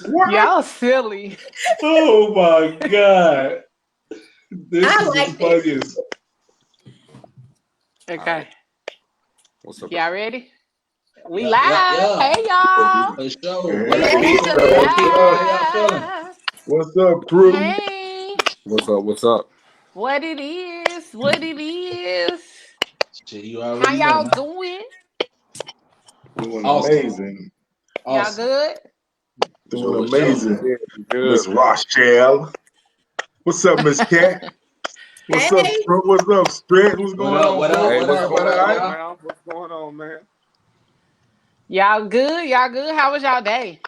What? Y'all silly. Oh my god. This I is like the funniest. Okay. Right. What's up? Y'all ready? We Yeah, live. yeah, yeah. Hey y'all. For sure. Hey, What up, We people? is What up, people? How y'all feeling? live. what's up, crew? Hey. What's up? What's up? What it is. What it is. Shit, you How already know, y'all man. doing? Doing Awesome. amazing. Y'all Awesome. good? Doing Sure, sure. amazing. Yeah, good. Miss Rothschild. What's up, Miss Cat? What's up, Hey. Trump? What's up, Stretch? What's What going up? on, What bro? up? Hey, What what's up? going What Everybody up, all on, right? y'all? man? What's going on, man? Y'all good? Y'all good? How was y'all day?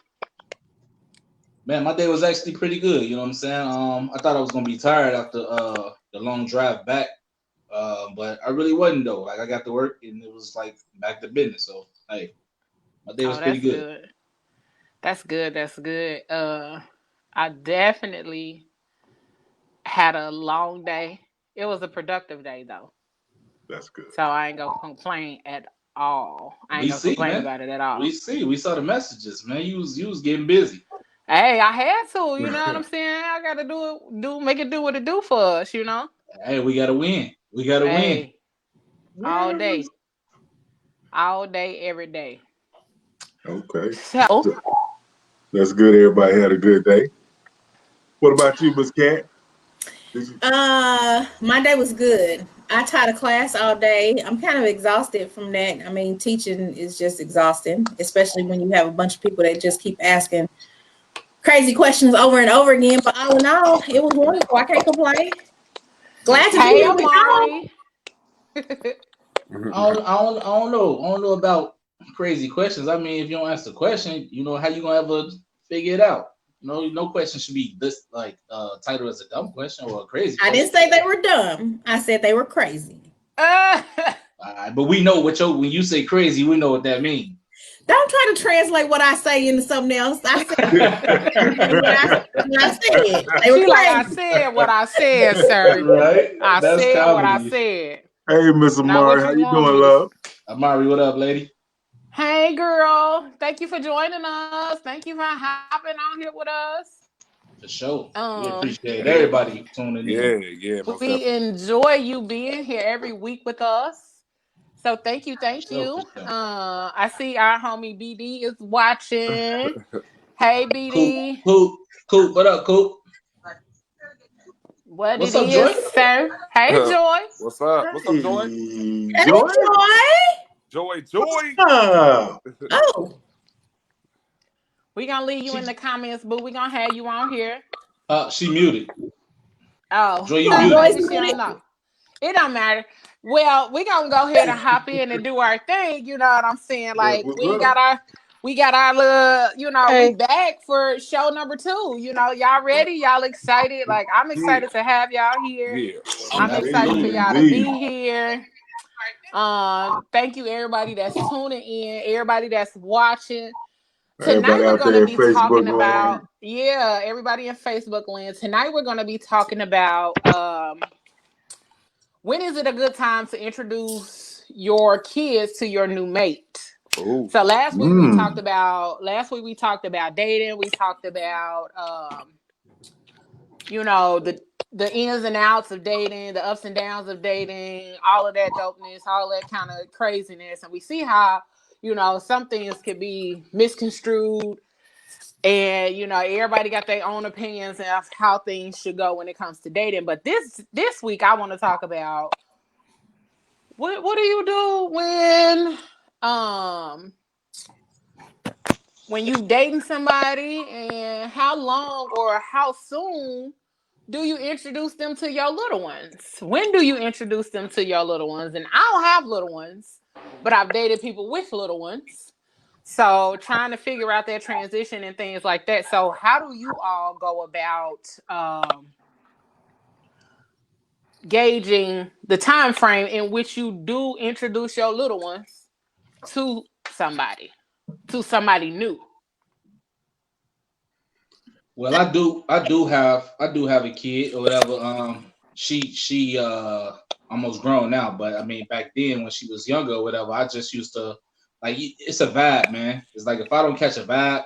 Man, my day was actually pretty good. You know what I'm saying? I thought I was gonna be tired after the long drive back, but I really wasn't though. Like I got to work and it was like back to business. So hey, my day was Oh, pretty that's good. good. That's good. That's good. I definitely had a long day. It was a productive day though. That's good. So I ain't gonna complain at all. I ain't We gonna see, complain man. about it at all. We see. We saw the messages, man. You was getting busy. Hey, I had to, you know what I'm saying? I gotta make it do what it do for us, you know? Hey, we gotta win. We gotta win. Hey, all day. All day, every day. Okay. So That's good. Everybody had a good day. What about you, Miss Cat? Did you? My day was good. I taught a class all day. I'm kind of exhausted from that. I mean, teaching is just exhausting, especially when you have a bunch of people that just keep asking crazy questions over and over again. But all in all, it was wonderful. I can't complain. Glad to be hey here with y'all. Amari. I don't know about crazy questions. I mean, if you don't ask the question, you know how you gonna ever figure it out. No question should be this like titled as a dumb question or a crazy I question. didn't say they were dumb. I said they were crazy. But we know when you say crazy, we know what that means. Don't try to translate what I say into something else. I said what I said. They were She like, I crazy. said what I said, sir. Right? I That's said what I comedy. said. Hey, Miss Not what Amari, how you you want doing, me to. love? Amari, what up, lady? Hey, girl. Thank you for joining us. Thank you for hopping on here with us. For sure. We Um, appreciate Hey, everybody tuning yeah, in. yeah, most we definitely. enjoy you being here every week with us. So thank you, For thank sure, for you. sure. I see our homie BD is watching. Hey, Coop, BD. Coop, what up, Coop? What it What's up, Joy? is, sir? Hey, Joy. What's up? What's up, Joy? Hey, Hey, Joy. Joy, What's Joy. up? Oh, We gonna leave you in She the comments, but we gonna have you on here. she muted. Oh, Joy, you oh, muted. Joyce maybe she did don't it. know. It don't matter. Well, we gonna go ahead and hop in and do our thing. You know what I'm saying? That's Like what's we up. got our little, we Hey, back for show number 2. Y'all ready? Y'all excited? Like I'm Yeah. excited to have y'all here. Yeah. I'm excited for Absolutely. y'all to Indeed. be here. Thank you everybody that's tuning in, everybody that's watching. Tonight Everybody we're out going to there in be Facebook talking land. about everybody in Facebook land. Tonight we're going to be talking about when is it a good time to introduce your kids to your new mate? Oh, So last week we talked Mm. about dating. We talked about the ins and outs of dating, the ups and downs of dating, all of that dopeness, all that kind of craziness. And we see how, some things can be misconstrued. And everybody got their own opinions of how things should go when it comes to dating. But this week I want to talk about what do you do when you dating somebody, and how long or how soon do you introduce them to your little ones? When do you introduce them to your little ones? And I don't have little ones, but I've dated people with little ones. So trying to figure out that transition and things like that. So how do you all go about gauging the time frame in which you do introduce your little ones to somebody, new? Well, I do have a kid or whatever. She almost grown now, but I mean back then when she was younger or whatever, I just used to like it's a vibe, man. It's like if I don't catch a vibe,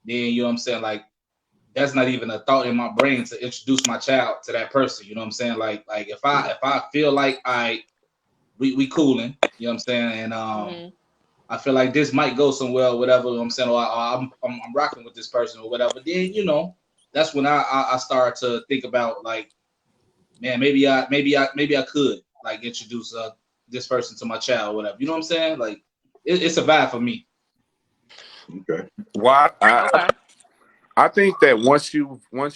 then you know what I'm saying, like that's not even a thought in my brain to introduce my child to that person. You know what I'm saying? Like if I feel like we cooling, you know what I'm saying, and I feel like this might go somewhere or whatever, you know what I'm saying, or I'm rocking with this person or whatever, then you know, that's when I start to think about like, man, maybe I could like introduce this person to my child or whatever. You know what I'm saying? Like it's a vibe for me. Okay. Why? Okay. I think that once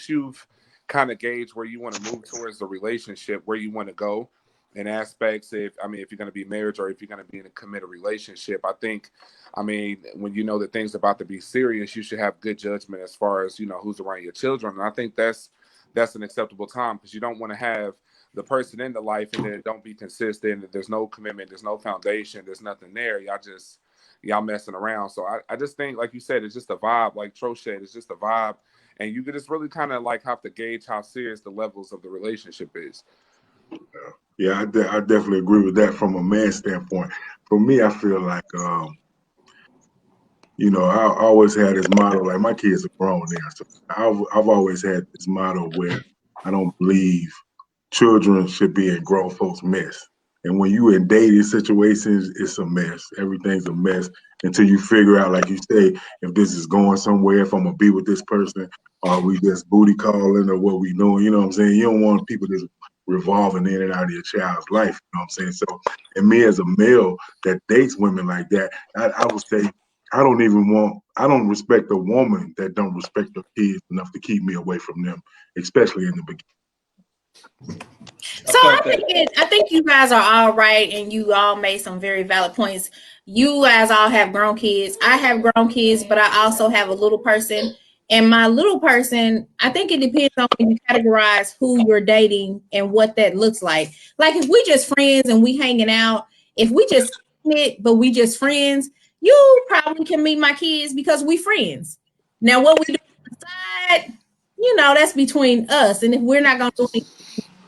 you've kind of gauged where you want to move towards the relationship, where you want to go in aspects, if you're going to be married or if you're going to be in a committed relationship, I think, when you know that things about to be serious, you should have good judgment as far as, you know, who's around your children. And I think that's an acceptable time, because you don't want to have the person in the life and then it don't be consistent. There's no commitment, there's no foundation, there's nothing there. Y'all messing around. So I just think, like you said, it's just a vibe. Like Tro said, it's just a vibe. And you could just really kind of like have to gauge how serious the levels of the relationship is. Yeah, I definitely agree with that from a man's standpoint. For me, I feel like, you know, I always had this motto, like my kids are grown now. So I've always had this motto where I don't believe children should be in grown folks' mess. And when you in dating situations, it's a mess. Everything's a mess until you figure out, like you say, if this is going somewhere, if I'm going to be with this person, or we just booty calling or what we doing, you know what I'm saying? You don't want people just revolving in and out of your child's life, you know what I'm saying? So, and me as a male that dates women like that, I would say I don't respect a woman that don't respect her kids enough to keep me away from them, especially in the beginning. So I think you guys are all right, and you all made some very valid points. You guys all have grown kids. I have grown kids, but I also have a little person. And my little person, I think it depends on when you categorize who you're dating and what that looks like. Like if we just friends and we hanging out, if we just it, but we just friends, you probably can meet my kids because we friends. Now what we do on the side, you know, that's between us. And if we're not gonna do anything,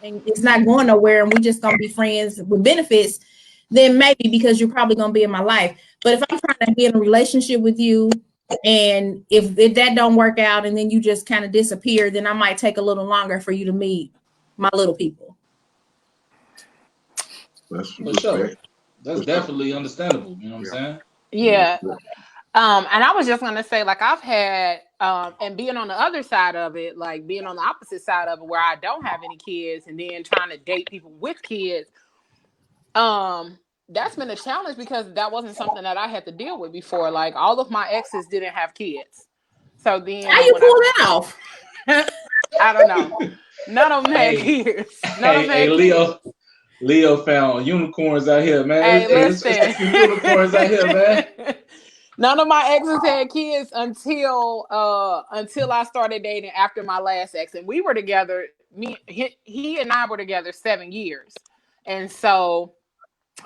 and it's not going nowhere and we just gonna be friends with benefits, then maybe, because you're probably gonna be in my life. But if I'm trying to be in a relationship with you, and if that don't work out and then you just kind of disappear, then I might take a little longer for you to meet my little people. That's for sure. That's definitely understandable. You know what I'm saying? Yeah. And I was just gonna say, like, I've had and being on the other side of it, like being on the opposite side of it, where I don't have any kids, and then trying to date people with kids. That's been a challenge because that wasn't something that I had to deal with before. Like all of my exes didn't have kids, so then how you pull that off? I don't know. None of them had kids. None of them had kids. Leo found unicorns out here, man. Hey, listen. It's unicorns out here, man. None of my exes had kids until I started dating after my last ex, and we were together. He and I were together 7 years, and so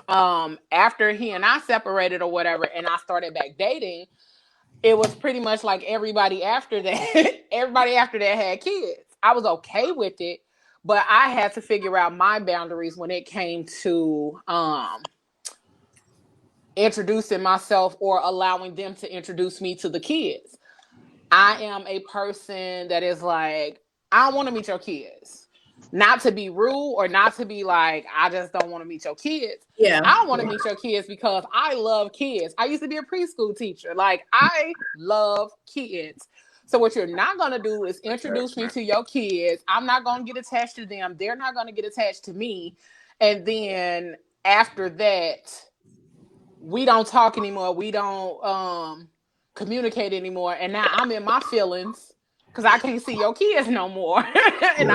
after he and I separated or whatever, and I started back dating, it was pretty much like everybody after that. Everybody after that had kids. I was okay with it, but I had to figure out my boundaries when it came to introducing myself or allowing them to introduce me to the kids. I am a person that is like, I don't want to meet your kids. Not to be rude or not to be like, I just don't want to meet your kids. Yeah. I don't want to meet your kids because I love kids. I used to be a preschool teacher. Like, I love kids. So what you're not going to do is introduce me to your kids. I'm not going to get attached to them. They're not going to get attached to me. And then after that, we don't talk anymore. We don't communicate anymore. And now I'm in my feelings because I can't see your kids no more. And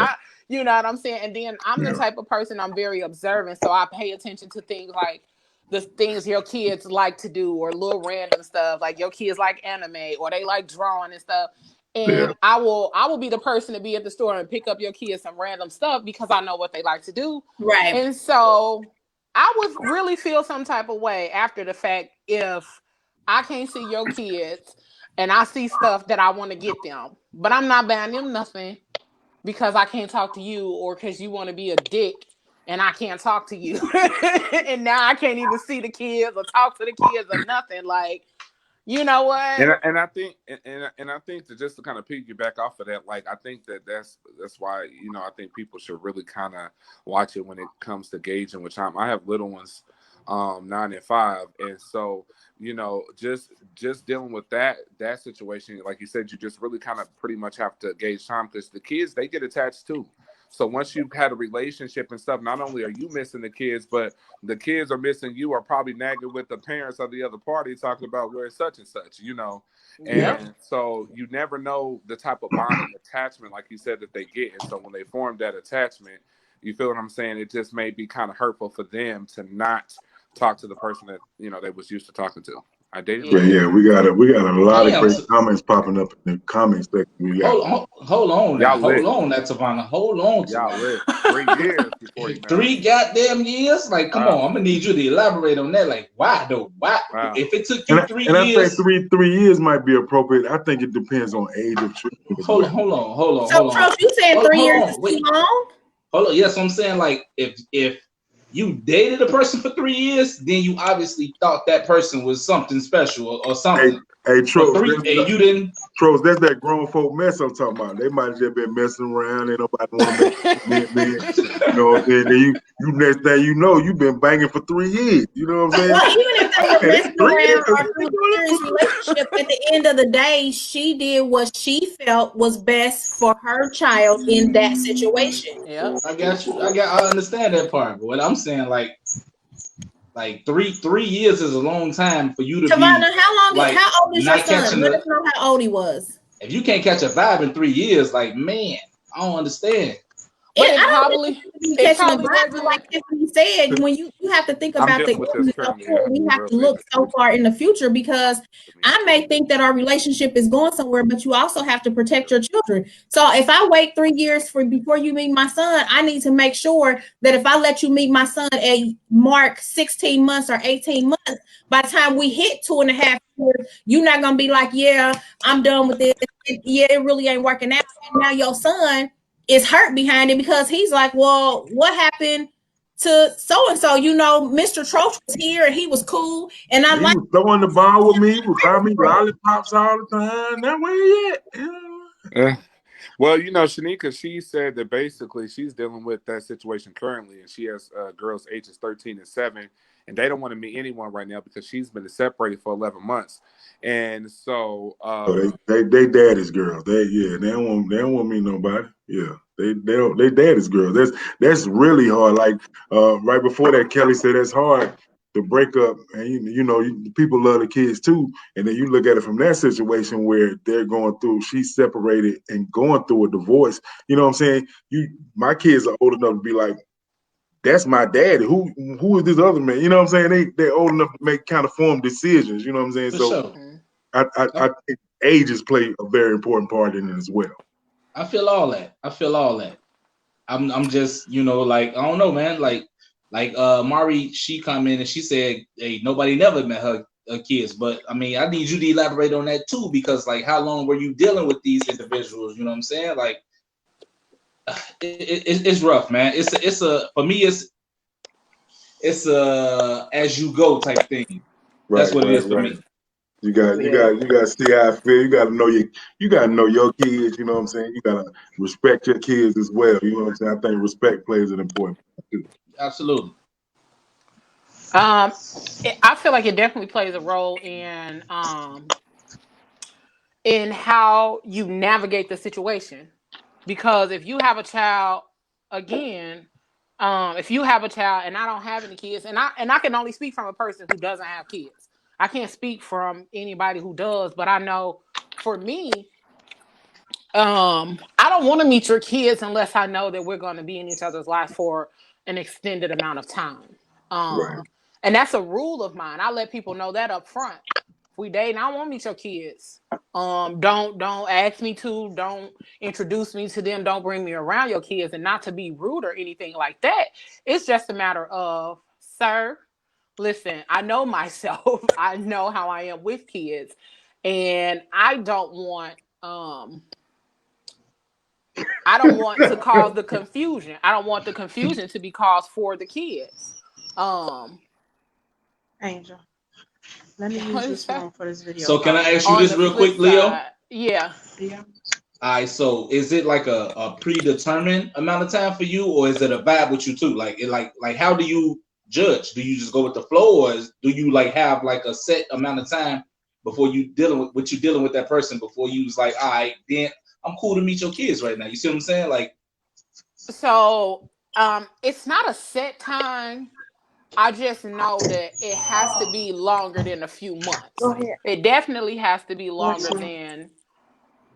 you know what I'm saying? And then I'm the type of person, I'm very observant. So I pay attention to things like the things your kids like to do or little random stuff. Like your kids like anime or they like drawing and stuff. And I will be the person to be at the store and pick up your kids some random stuff because I know what they like to do. Right. And so I would really feel some type of way after the fact if I can't see your kids and I see stuff that I want to get them, but I'm not buying them nothing because I can't talk to you or because you want to be a dick and I can't talk to you. And now I can't even see the kids or talk to the kids or nothing. Like, You know what? And I think that just to kind of piggyback off of that, like I think that's why I think people should really kind of watch it when it comes to gauging which time. I have little ones, 9 and 5, and so just dealing with that situation, like you said, you just really kind of pretty much have to gauge time because the kids, they get attached too. So once you've had a relationship and stuff, not only are you missing the kids, but the kids are missing you, or probably nagging with the parents of the other party talking about where's such and such, And so you never know the type of bonding attachment, like you said, that they get. And so when they form that attachment, you feel what I'm saying? It just may be kind of hurtful for them to not talk to the person that, they was used to talking to. I dated. Yeah, we got a lot of great comments popping up in the comments section. We got hold on, that's Savannah. Hold on, y'all live 3 years before you 3 goddamn years. Like, come on, I'm gonna need you to elaborate on that. Like, why though? Why? Wow. If it took you 3 years, I think 3 years might be appropriate. I think it depends on age of children. Hold on. So, Trout, you saying 3 years is too long? Hold on. Yes, I'm saying like if you dated a person for 3 years, then you obviously thought that person was something special or something. Hey, Troll, you didn't. Trolls, that's that grown folk mess I'm talking about. They might have just been messing around and nobody want to make then you next thing you know, you've been banging for 3 years. You know what I'm saying? Well, even if they were messing around or through a serious relationship, at the end of the day, she did what she felt was best for her child in that situation. Yeah, I got you. I understand that part, but what I'm saying, like 3 years is a long time for you to Savannah, be. How old is your son? Let us know how old he was. If you can't catch a vibe in 3 years, like, man, I don't understand. But it probably like Tiffany said, when you have to think about we have to look so far in the future, because I may think that our relationship is going somewhere, but you also have to protect your children. So if I wait 3 years before you meet my son, I need to make sure that if I let you meet my son at mark 16 months or 18 months, by the time we hit 2.5 years, you're not gonna be like, yeah, I'm done with this. Yeah, it really ain't working out. And now your son is hurt behind it because he's like, well, what happened to so-and-so? Mr. Troach was here and he was cool. And he was throwing the ball with me. He would buy me lollipops all the time. Now where you at? Well, Shanika, she said that basically she's dealing with that situation currently, and she has girls ages 13 and 7, and they don't want to meet anyone right now because she's been separated for 11 months. And so they daddy's girls. They don't want to meet nobody. Yeah. They daddy's girls. That's really hard. Like right before that, Kelly said that's hard to break up, and people love the kids too. And then you look at it from that situation where they're going through, she's separated and going through a divorce. You know what I'm saying? My kids are old enough to be like, that's my daddy. Who is this other man? You know what I'm saying? They're old enough to make kind of form decisions. You know what I'm saying? So I think ages play a very important part in it as well. I feel all that. I'm just, like, I don't know, man. Like Mari, she come in and she said, hey, nobody never met her kids. But I mean, I need you to elaborate on that too, because like, how long were you dealing with these individuals? You know what I'm saying? Like, it's rough, man. For me, it's a as you go type thing. That's what it is for me. You got to see how I feel. You got to know your kids. You know what I'm saying? You got to respect your kids as well. You know what I'm saying? I think respect plays an important part too. Absolutely. I feel like it definitely plays a role in how you navigate the situation. Because if you have a child, again, if you have a child and I don't have any kids, and I can only speak from a person who doesn't have kids. I can't speak from anybody who does, but I know for me, I don't want to meet your kids unless I know that we're going to be in each other's life for an extended amount of time. And that's a rule of mine. I let people know that up front. If we date, I won't meet your kids. Don't ask me to. Don't introduce me to them. Don't bring me around your kids. And not to be rude or anything like that. It's just a matter of, sir, listen, I know myself. I know how I am with kids. And I don't want to cause the confusion. I don't want the confusion to be caused for the kids. Angel. Let me use this one for this video. So can I ask you this real quick, Leo? Yeah. All right, so is it like a predetermined amount of time for you, or is it a vibe with you too? Like how do you judge? Do you just go with the flow, or do you like have like a set amount of time before you dealing with that person before you was like, all right, then I'm cool to meet your kids right now. You see what I'm saying? Like, so it's not a set time. I just know that it has to be longer than a few months. Go ahead. It definitely has to be longer than.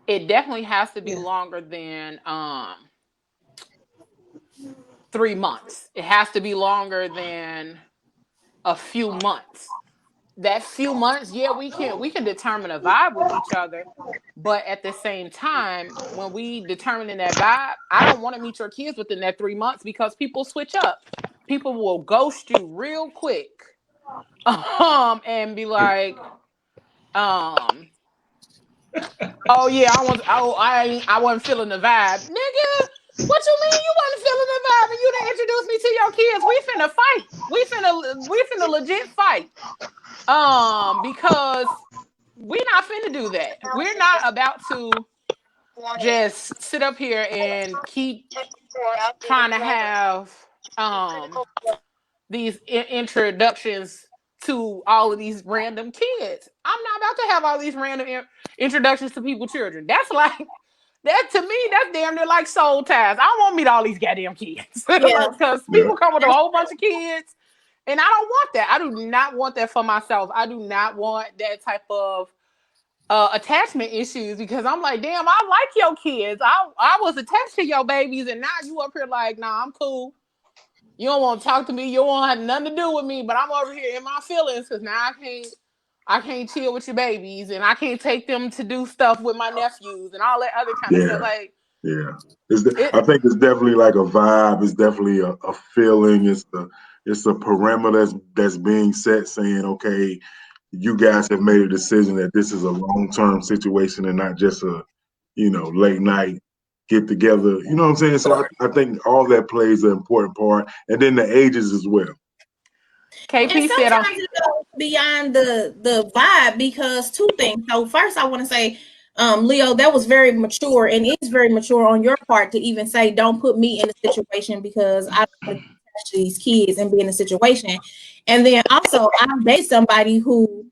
It definitely has to be longer than 3 months. It has to be longer than a few months. That few months, yeah, we can determine a vibe with each other, but at the same time, when we determine that vibe, I don't want to meet your kids within that 3 months because people switch up. People will ghost you real quick, and be like, oh yeah, I wasn't feeling the vibe, nigga. What you mean you wasn't feeling the vibe and you didn't introduce me to your kids? We finna fight. We finna legit fight. Because we're not finna do that. We're not about to just sit up here and keep trying to have these introductions to all of these random kids. I'm not about to have all these random introductions to people's children. That's like, that to me, that's damn near like soul ties. I don't want to meet all these goddamn kids. Because people come with a whole bunch of kids. And I don't want that. I do not want that for myself. I do not want that type of attachment issues because I'm like, damn, I like your kids. I was attached to your babies, and now you up here like, nah, I'm cool. You don't want to talk to me. You don't want to have nothing to do with me, but I'm over here in my feelings because now I can't chill with your babies, and I can't take them to do stuff with my nephews and all that other kind of stuff. Like, I think it's definitely like a vibe. It's definitely a feeling. It's a perimeter that's being set, saying, okay, you guys have made a decision that this is a long-term situation and not just a, late night get together. You know what I'm saying? So I think all that plays an important part, and then the ages as well. KP and sometimes it goes beyond the vibe because two things. So first, I want to say, Leo, that was very mature and is very mature on your part to even say, don't put me in a situation because I don't want to to these kids and be in a situation. And then also I date somebody who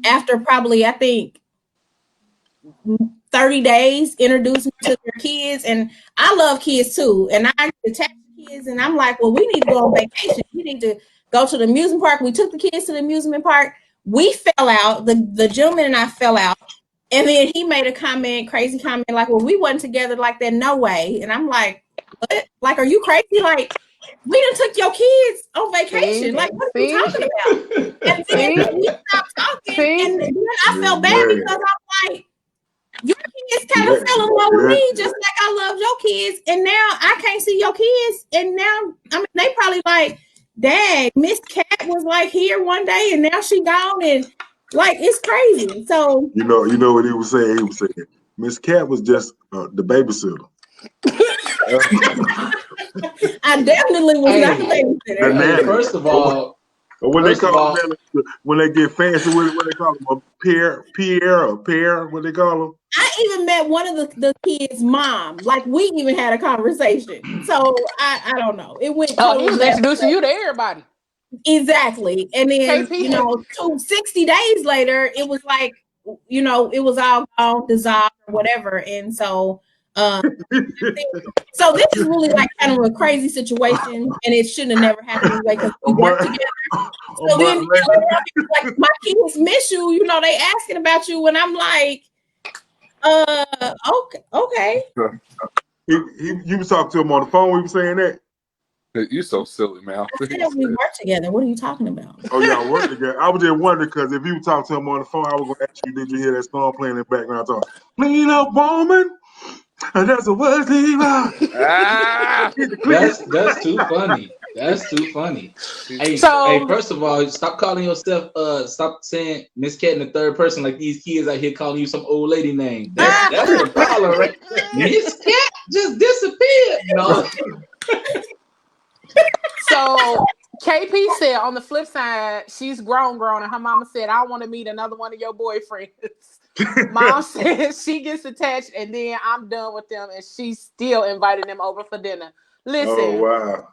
after probably I think 30 days introduced me to their kids, and I love kids too, and I attach kids, and I'm like, well, we need to go on vacation, we need to go to the amusement park. We took the kids to the amusement park. We fell out, the gentleman and I fell out, and then he made a crazy comment like, well, we wasn't together like that, no way. And I'm like, what? Like, are you crazy? Like, we done took your kids on vacation. Like, what are you talking about? And then we stopped talking, and then I felt bad because I'm like, your kids kind of fell in love with me just like I loved your kids, and now I can't see your kids. And now, I mean, they probably like, dang, Miss Cat was like here one day, and now she gone, and like it's crazy. So you know what he was saying? He was saying Miss Cat was just the babysitter. I definitely was not the babysitter. First of all, when they get fancy, what they call them? A pear, what they call them? I even met one of the kids' mom. Like, we even had a conversation. So I don't know. It went. Oh, he was introducing you to everybody. Exactly. And then 60 days later, it was like, it was all gone, dissolved, or whatever. And so so this is really like kind of a crazy situation, and it shouldn't have never happened anyway because we work together. So then like, my kids miss you, they asking about you, and I'm like, okay. You was talking to him on the phone. We were saying that. You're so silly, man. I said we work together. What are you talking about? Oh, y'all work together. I was just wondering because if you talk to him on the phone, I was gonna ask you, did you hear that song playing in the background? Talking, clean up, woman. And that's a word. That's too funny. That's too funny. Hey, first of all, stop calling yourself. Stop saying Miss Cat in the third person like these kids out here calling you some old lady name. That's the problem, right? Miss Cat just disappeared. No. So KP said on the flip side, she's grown, and her mama said, I want to meet another one of your boyfriends. Mom said she gets attached and then I'm done with them and she's still inviting them over for dinner. Listen. Oh, wow.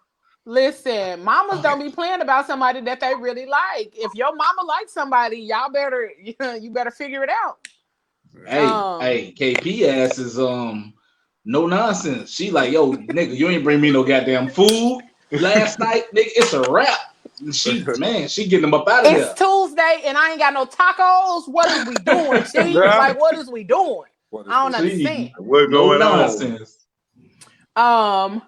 Listen, mamas don't be playing about somebody that they really like. If your mama likes somebody, y'all better you better figure it out. Hey, KP ass is no nonsense. She like, yo, nigga, you ain't bring me no goddamn food last night, nigga. It's a wrap. She getting them up out of here. It's Tuesday and I ain't got no tacos. What is we doing, Chief? Like, what is we doing? I don't understand. What's going on?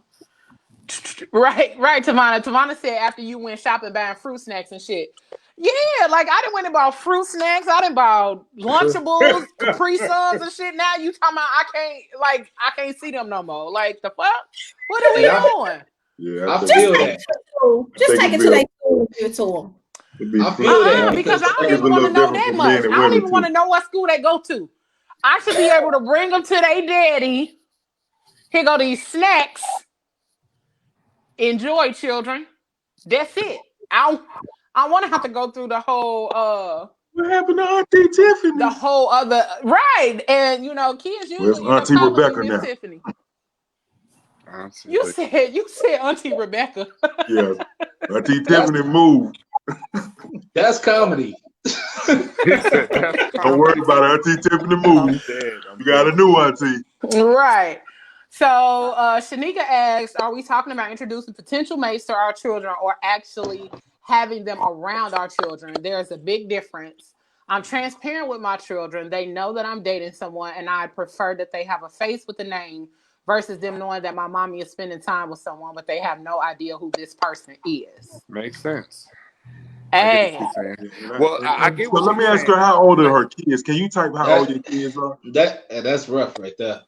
Right, Tamana. Tamana said after you went shopping buying fruit snacks and shit. Yeah, like I done went and bought fruit snacks. I done bought Lunchables, Capri Suns and shit. Now you talking about I can't see them no more. Like the fuck? What are we doing? Yeah, I feel that. Just take it to their school and give it to them. I feel that because I don't even want to know that much. I don't even want to know what school they go to. I should be able to bring them to their daddy. Here go these snacks. Enjoy, children. That's it. I want to have to go through the whole what happened to Auntie Tiffany? The whole other right, and kids usually Auntie Rebecca now. Tiffany. You said Auntie Rebecca. Yes, Auntie Tiffany moved. That's comedy. Don't worry about it. Auntie Tiffany moved. You got a new auntie. Right. So Shanika asks, are we talking about introducing potential mates to our children or actually having them around our children? There's a big difference. I'm transparent with my children. They know that I'm dating someone and I prefer that they have a face with a name versus them knowing that my mommy is spending time with someone, but they have no idea who this person is. Makes sense. Hey. Well, I get what let me ask her, how old are her kids? Can you type how old your kids are? That's rough right there.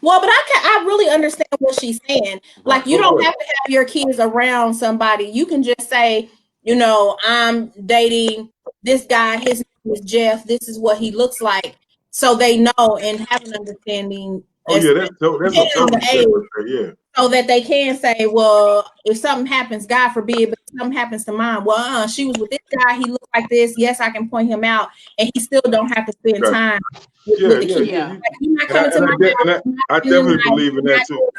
Well, but I really understand what she's saying. Like, you don't have to have your kids around somebody. You can just say, I'm dating this guy. His name is Jeff. This is what he looks like. So they know and have an understanding. Oh, yeah, that's a totally yeah. So that they can say, well, if something happens, God forbid, but if something happens to mine, well, she was with this guy. He looked like this. Yes, I can point him out. And he still don't have to spend time with the kids. Yeah. Like, you're not coming to my house. I definitely believe in that too.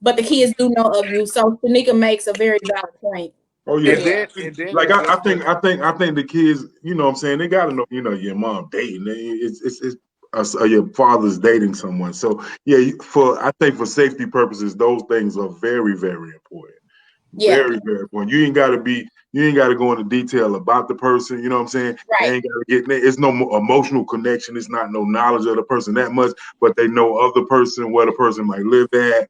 But the kids do know of you. So Shanika makes a very valid point. Oh yeah. And then like I think the kids, what I'm saying, they gotta know, your mom dating. It's your father's dating someone. So yeah, I think for safety purposes, those things are very, very important. Yeah. Very, very important. You ain't gotta go into detail about the person, you know what I'm saying? Right. They ain't gotta it's no emotional connection, it's not no knowledge of the person that much, but they know of the person, where the person might live at,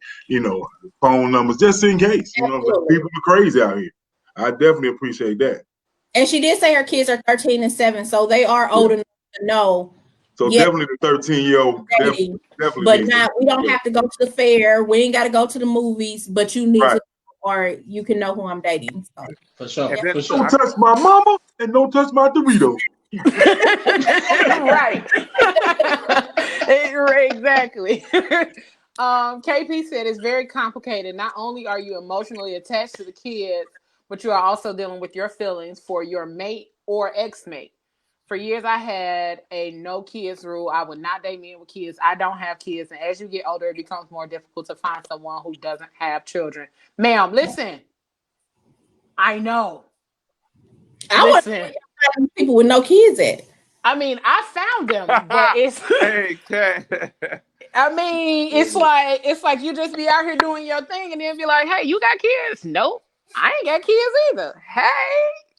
phone numbers, just in case. People are crazy out here. I definitely appreciate that. And she did say her kids are 13 and 7, so they are old enough to know. So definitely the 13-year-old. Definitely. But we don't have to go to the fair. We ain't got to go to the movies, but you need to, or you can know who I'm dating. So. For sure. Yeah. For sure. Don't touch my mama and don't touch my Doritos. Right. Exactly. KP said it's very complicated. Not only are you emotionally attached to the kids, but you are also dealing with your feelings for your mate or ex-mate. For years, I had a no kids rule. I would not date men with kids. I don't have kids. And as you get older, it becomes more difficult to find someone who doesn't have children. Ma'am, listen. I know. I want people with no kids at. I mean, I found them, but it's. I mean, it's like you just be out here doing your thing, and then be like, "Hey, you got kids?" Nope, I ain't got kids either. Hey.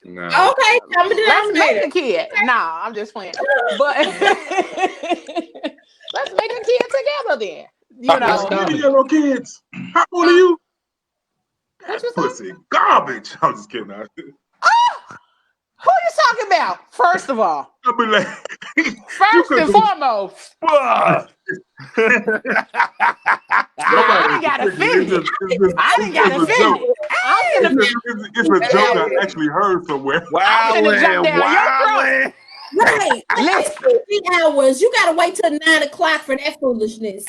No. Okay, let's make a kid. Nah, I'm just playing. But let's make a kid together then. You got no kids. How old are you? What you pussy garbage. I'm just kidding. Who you talking about? First of all. I'll be like, first and foremost. I didn't got offended. It's a joke I actually heard somewhere. Wildin'. Right. Last 15 hours. You gotta wait till 9 o'clock for that foolishness.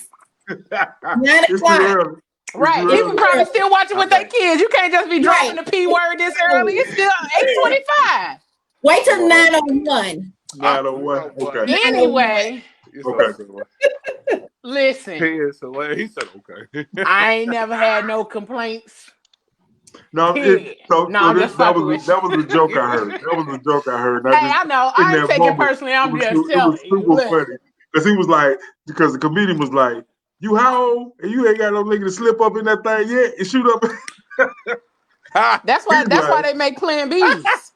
9 o'clock. Right. People probably still watching with their kids. You can't just be dropping the P word this early. It's still 8:25. Wait till 9:01. 9:01. Okay. Anyway. Okay. Listen. He said okay. I ain't never had no complaints. No, that was a joke I heard. Hey, I know. I ain't taking it personally. I'm just telling you. It was super funny. Because he was like, because the comedian was like, you how old? And you ain't got no nigga to slip up in that thing yet and shoot up. That's why they make plan Bs.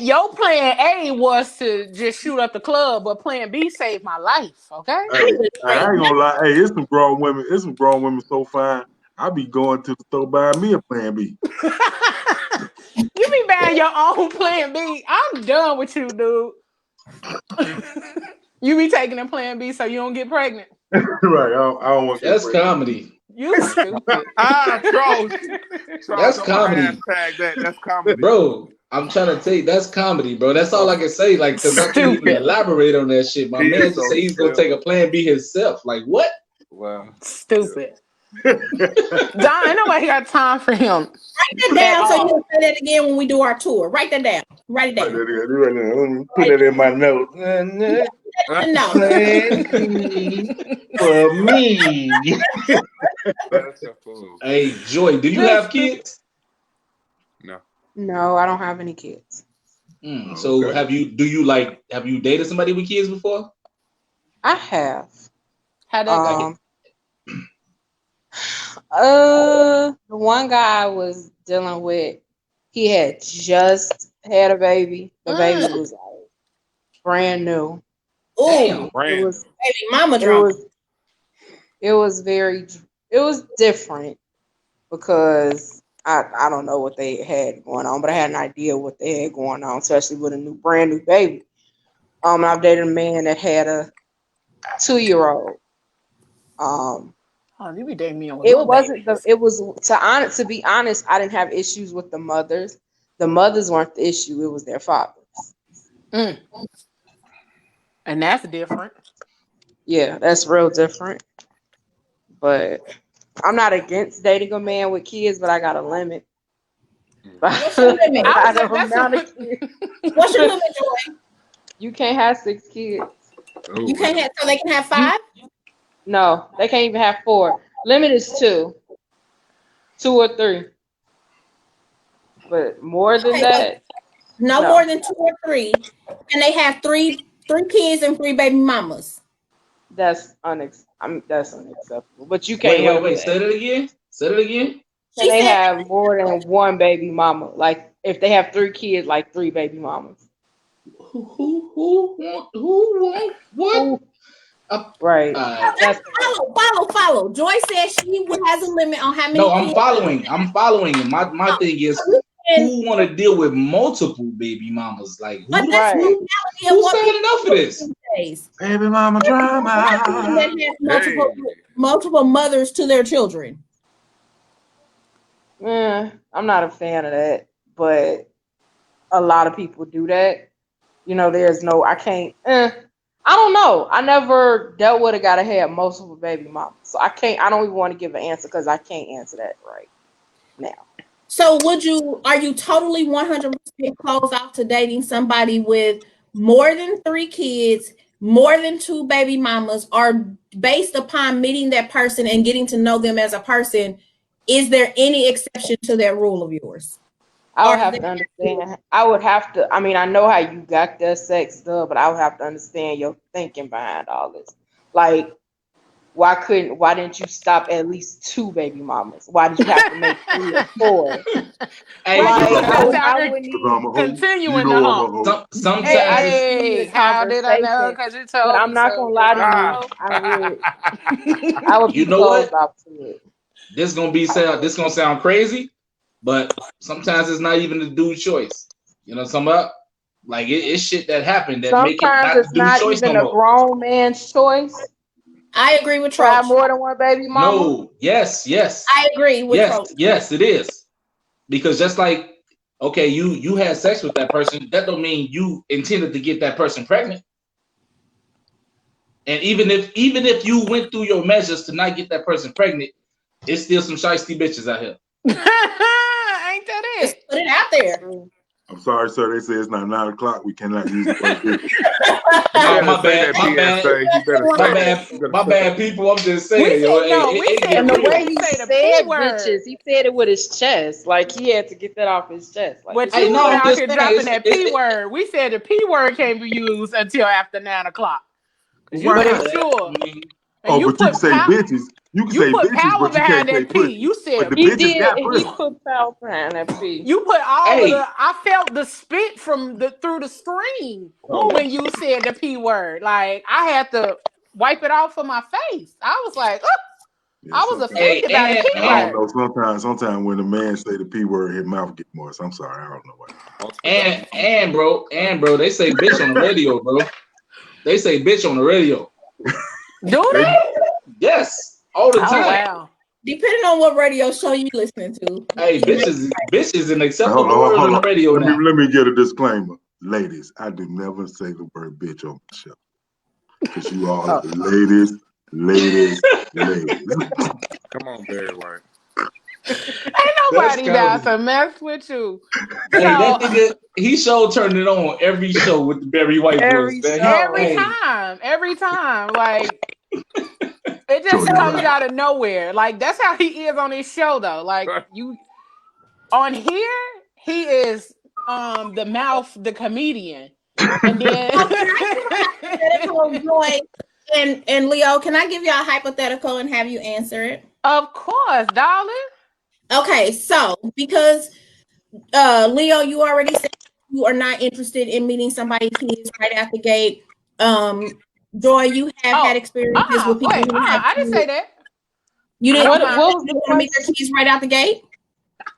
Your plan A was to just shoot up the club, but plan B saved my life, okay? I ain't gonna lie. Hey, it's some grown women so fine. I be going to the store buying me a plan B. You be buying your own plan B. I'm done with you, dude. You be taking a plan B so you don't get pregnant. Right. I don't want to. That's comedy. You stupid. Trolls. That's comedy. That's comedy. Bro, I'm trying to tell you, that's comedy, bro. That's all I can say. Like, because I can't even elaborate on that shit. My man just said he's going to take a plan B himself. Like, what? Wow. Stupid. Don, ain't nobody got time for him. Write that down so you can say that again when we do our tour. Write that down. Write it down. Put it in my notes. For me. Hey, Joy, do you have kids? No, I don't have any kids. So have you dated somebody with kids before? I have. How'd that go? The one guy I was dealing with, he had just had a baby. The baby was like brand new. Oh, it was baby mama drama. It was different because I don't know what they had going on, but I had an idea what they had going on, especially with a brand new baby. I've dated a man that had a 2-year-old. You be dating me on it wasn't babies. It was to be honest, I didn't have issues with the mothers. The mothers weren't the issue, it was their fathers. And that's different. Yeah, that's real different. But I'm not against dating a man with kids, but I got a limit. What's your limit? What's your limit, Joy? You can't have 6 kids. You can't have, so they can have 5? No, they can't even have 4. Limit is 2 or 3. But more than that, no more than 2 or 3. And they have 3 kids and 3 baby mamas. That's unacceptable. But you can't. Wait. Say that again. Can they have more than 1 baby mama? Like if they have 3 kids, like 3 baby mamas. Who what? Right. Follow. Joy says she has a limit on how many. No, I'm following. And my thing is, who want to deal with multiple baby mamas? Like, who's saying enough for this? Baby mama drama. Multiple mothers to their children. I'm not a fan of that, but a lot of people do that. I don't know. I never dealt with a guy that had multiple baby mamas. So I don't even want to give an answer because I can't answer that right now. So are you totally 100% closed off to dating somebody with more than 3 kids, more than 2 baby mamas, or based upon meeting that person and getting to know them as a person, is there any exception to that rule of yours? I would have to understand. I mean, I know how you got that sex stuff, but I would have to understand your thinking behind all this. Like, why didn't you stop at least 2 baby mamas? Why did you have to make 3 or 4? Continuing the hump. Sometimes. How did I know? Because you told me. But I'm not gonna lie to you. I would be closed off to it. This gonna sound crazy, but sometimes it's not even the dude's choice. You know what I'm talking about? Like it's shit that happened that sometimes make it not it's the dude's choice even no a grown man's choice. I agree with Try Troch. more than 1 baby mama. No, yes. I agree with Troch. Yes, it is. Because just like, okay, you had sex with that person, that don't mean you intended to get that person pregnant. And even if you went through your measures to not get that person pregnant, it's still some shiesty bitches out here. Ain't that it? Just put it out there. I'm sorry, sir. They say it's not 9 o'clock. We cannot use the word bitch. Oh, my bad, my bad, people. I'm just saying. And the way he said bitches, he said it with his chest. Like he had to get that off his chest. Like, but you out here dropping that P word. We said the P word can't be used until after 9 o'clock. You make sure. Oh, but you can say bitches. You can say bitches, but you can't say pussy. You said he did. He put power behind that P. You put all of the. I felt the spit through the screen when you said the P word. Like I had to wipe it off of my face. I was like, I was offended by the P word. I don't know. Sometimes when a man say the P word, his mouth get moist. I'm sorry, I don't know why. And bro, they say bitch on the radio, bro. They say bitch on the radio. Do they? Yes. All the time. Wow. Depending on what radio show you listening to. Hey, bitch is an acceptable word on the radio now. Let me get a disclaimer. Ladies, I do never say the word bitch on the show. Because you all ladies. Come on, Barry White. Ain't nobody down to mess with you. Hey, that nigga, he turned it on every show with the Barry White voice. Every time. Like it just comes out of nowhere. Like that's how he is on his show, though. Like you on here, he is the mouth, the comedian, and then and Leo, can I give you a hypothetical and have you answer it? Of course, darling. Okay, so because Leo, you already said you are not interested in meeting somebody's kids right out the gate. Joy, you have had experiences with people. I didn't say that. You didn't want to meet their kids right out the gate?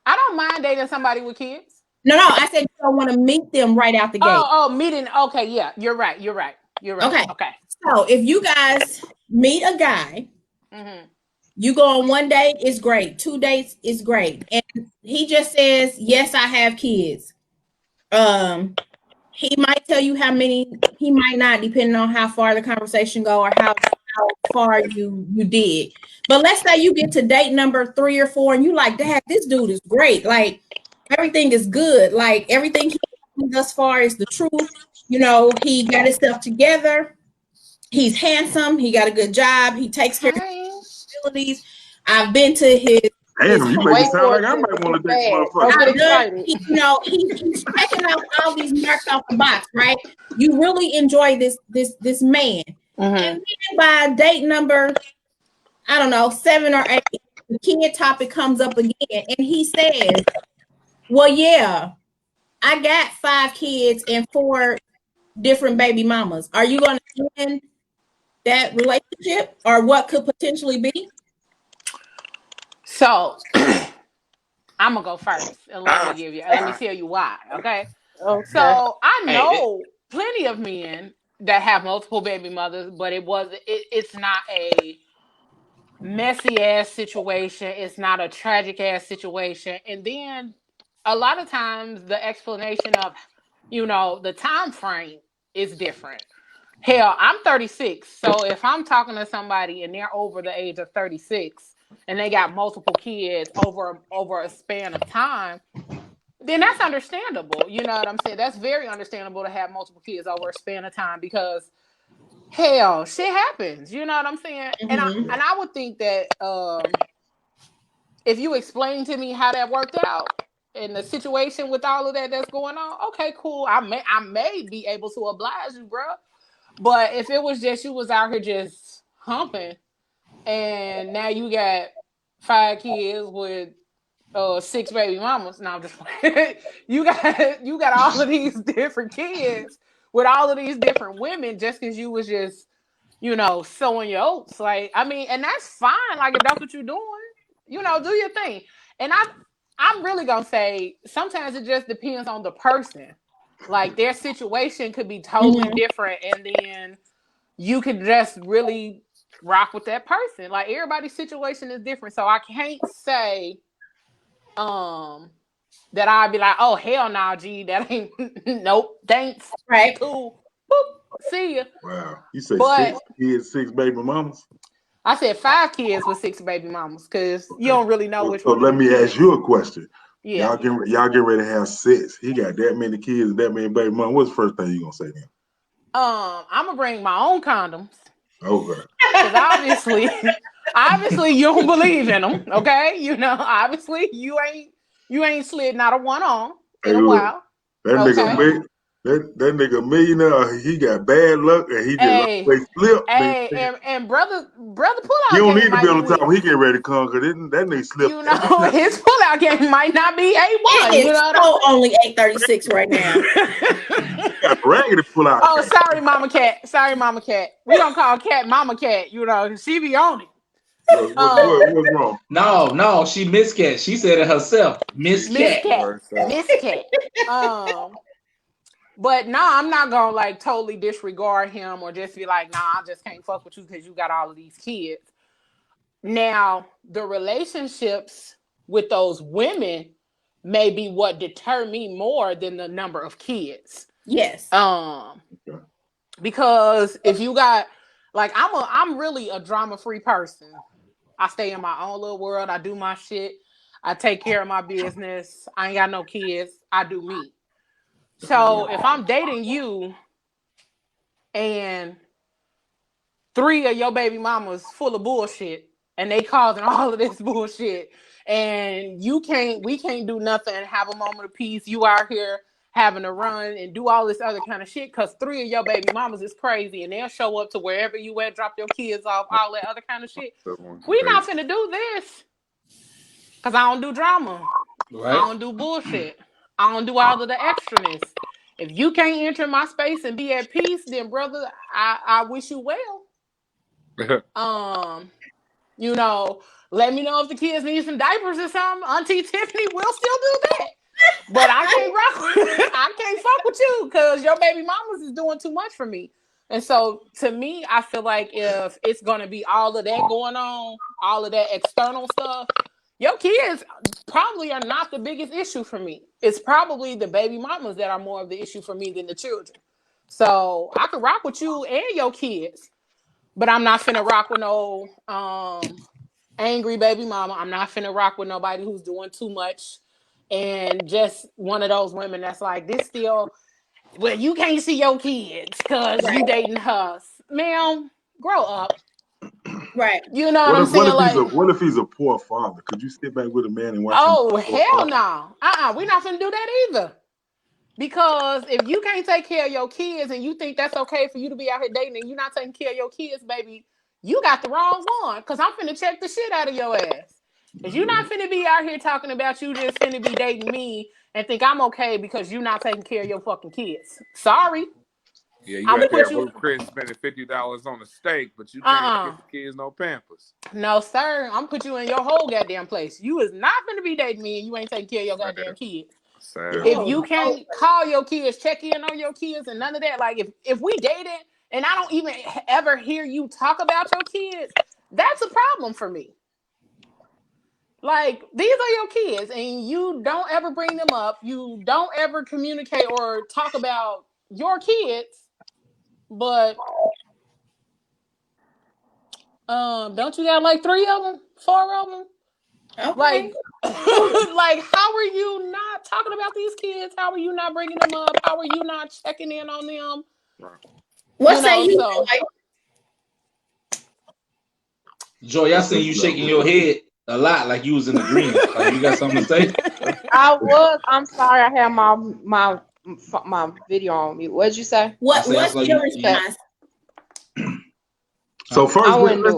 I don't mind dating somebody with kids. No, I said you don't want to meet them right out the gate. Meeting. Okay, yeah, you're right. Okay. So if you guys meet a guy, you go on 1 date, it's great. 2 dates is great, and he just says, "Yes, I have kids." He might tell you how many. He might not, depending on how far the conversation go or how far you dig. But let's say you get to date number 3 or 4, and you like, "Dad, this dude is great. Like everything is good. Like everything he done thus far is the truth. You know, he got his stuff together. He's handsome. He got a good job. He takes care of his responsibilities. I've been to his." Damn, you make it sound like I might want to date motherfucker. He's checking out all these marks off the box, right? You really enjoy this man. And then by date number, I don't know, 7 or 8, the kid topic comes up again, and he says, "Well, yeah, I got 5 kids and 4 different baby mamas." Are you going to end that relationship, or what could potentially be? So I'm gonna go first, and let me tell you why. Okay. So I know plenty of men that have multiple baby mothers, but it's not a messy ass situation. It's not a tragic ass situation. And then a lot of times the explanation of, the time frame is different. Hell, I'm 36. So if I'm talking to somebody and they're over the age of 36 and they got multiple kids over a span of time, then that's understandable. You know what I'm saying? That's very understandable to have multiple kids over a span of time because hell, shit happens. You know what I'm saying? And I would think that if you explain to me how that worked out and the situation with all of that's going on, okay, cool. I may be able to oblige you, bro. But if it was just you was out here just humping, and now you got 5 kids with 6 baby mamas. No, I'm just playing. you got all of these different kids with all of these different women just because you was just, sowing your oats. Like, I mean, and that's fine. Like, if that's what you're doing, do your thing. And I'm really gonna say sometimes it just depends on the person. Like their situation could be totally different, and then you could just really rock with that person. Like everybody's situation is different, so I can't say that I'd be like, oh hell no, G, that ain't nope, thanks, right, cool, boop. See ya. Wow. You say But 6 kids, 6 baby mamas? I said 5 kids with 6 baby mamas because you Okay. don't really know which So one of let them me kids. ask you a question. Yeah. Y'all get ready to have 6. He got that many kids and that many baby mamas. What's the first thing you gonna say to him? I'm gonna bring my own condoms Okay. because obviously you don't believe in them. Okay, obviously you ain't slid not a one on Hey, in a look, while. that Okay. that nigga millionaire. He got bad luck and he just Hey, always slip. and brother He pullout don't game need to be might be on the top weak. when he get ready to come because that nigga slipped every time. His pullout game might not be A1. It You is know what so only 8:36 right now. I'm He got raggedy pull out. Oh, sorry, Mama Cat. Sorry, Mama Cat. We don't call Cat Mama Cat. She be on it. What's wrong? No, she Miss Cat. She said it herself. Miss Miss Cat. Cat. Miss Cat. But I'm not gonna like totally disregard him or just be like, I just can't fuck with you because you got all of these kids. Now, the relationships with those women may be what deter me more than the number of kids. Yes. Because if you got like I'm really a drama-free person. I stay in my own little world. I do my shit. I take care of my business. I ain't got no kids. I do me. So if I'm dating you and 3 of your baby mamas full of bullshit and they causing all of this bullshit and we can't do nothing and have a moment of peace. You out here having to run and do all this other kind of shit because 3 of your baby mamas is crazy and they'll show up to wherever you at, drop your kids off, all that other kind of shit. We not finna do this because I don't do drama. Right. I don't do bullshit. I don't do all of the extraness. If you can't enter my space and be at peace, then brother, I wish you well. Let me know if the kids need some diapers or something. Auntie Tiffany will still do that. But I can't fuck with you because your baby mamas is doing too much for me. And so to me, I feel like if it's gonna be all of that going on, all of that external stuff, your kids probably are not the biggest issue for me. It's probably the baby mamas that are more of the issue for me than the children. So I could rock with you and your kids, but I'm not finna rock with no angry baby mama. I'm not finna rock with nobody who's doing too much and just one of those women that's like, this still, well, you can't see your kids because you dating her. Ma'am, grow up. Right. You know what I'm saying? What if he's a poor father? Could you sit back with a man and watch him? Oh, hell no. We're not finna do that either. Because if you can't take care of your kids and you think that's okay for you to be out here dating and you're not taking care of your kids, baby, you got the wrong one. Because I'm finna check the shit out of your ass. Because you're not finna be out here talking about you just finna be dating me and think I'm okay because you're not taking care of your fucking kids. Sorry. Yeah, you got that Ruth Chris spending $50 on a steak, but you can't get the kids no Pampers. No, sir. I'm put you in your whole goddamn place. You is not finna be dating me and you ain't taking care of your goddamn kids. If you can't call your kids, check in on your kids and none of that, like if we dated and I don't even ever hear you talk about your kids, that's a problem for me. Like, these are your kids and you don't ever bring them up. You don't ever communicate or talk about your kids, but don't you got like 3 of them, 4 of them? Okay. Like, like, how are you not talking about these kids? How are you not bringing them up? How are you not checking in on them? What say you? Joy, I seen you shaking your head a lot, like you was in agreement. Like you got something to say? I'm sorry. I had my video on mute. What'd you say? What's your response? So first,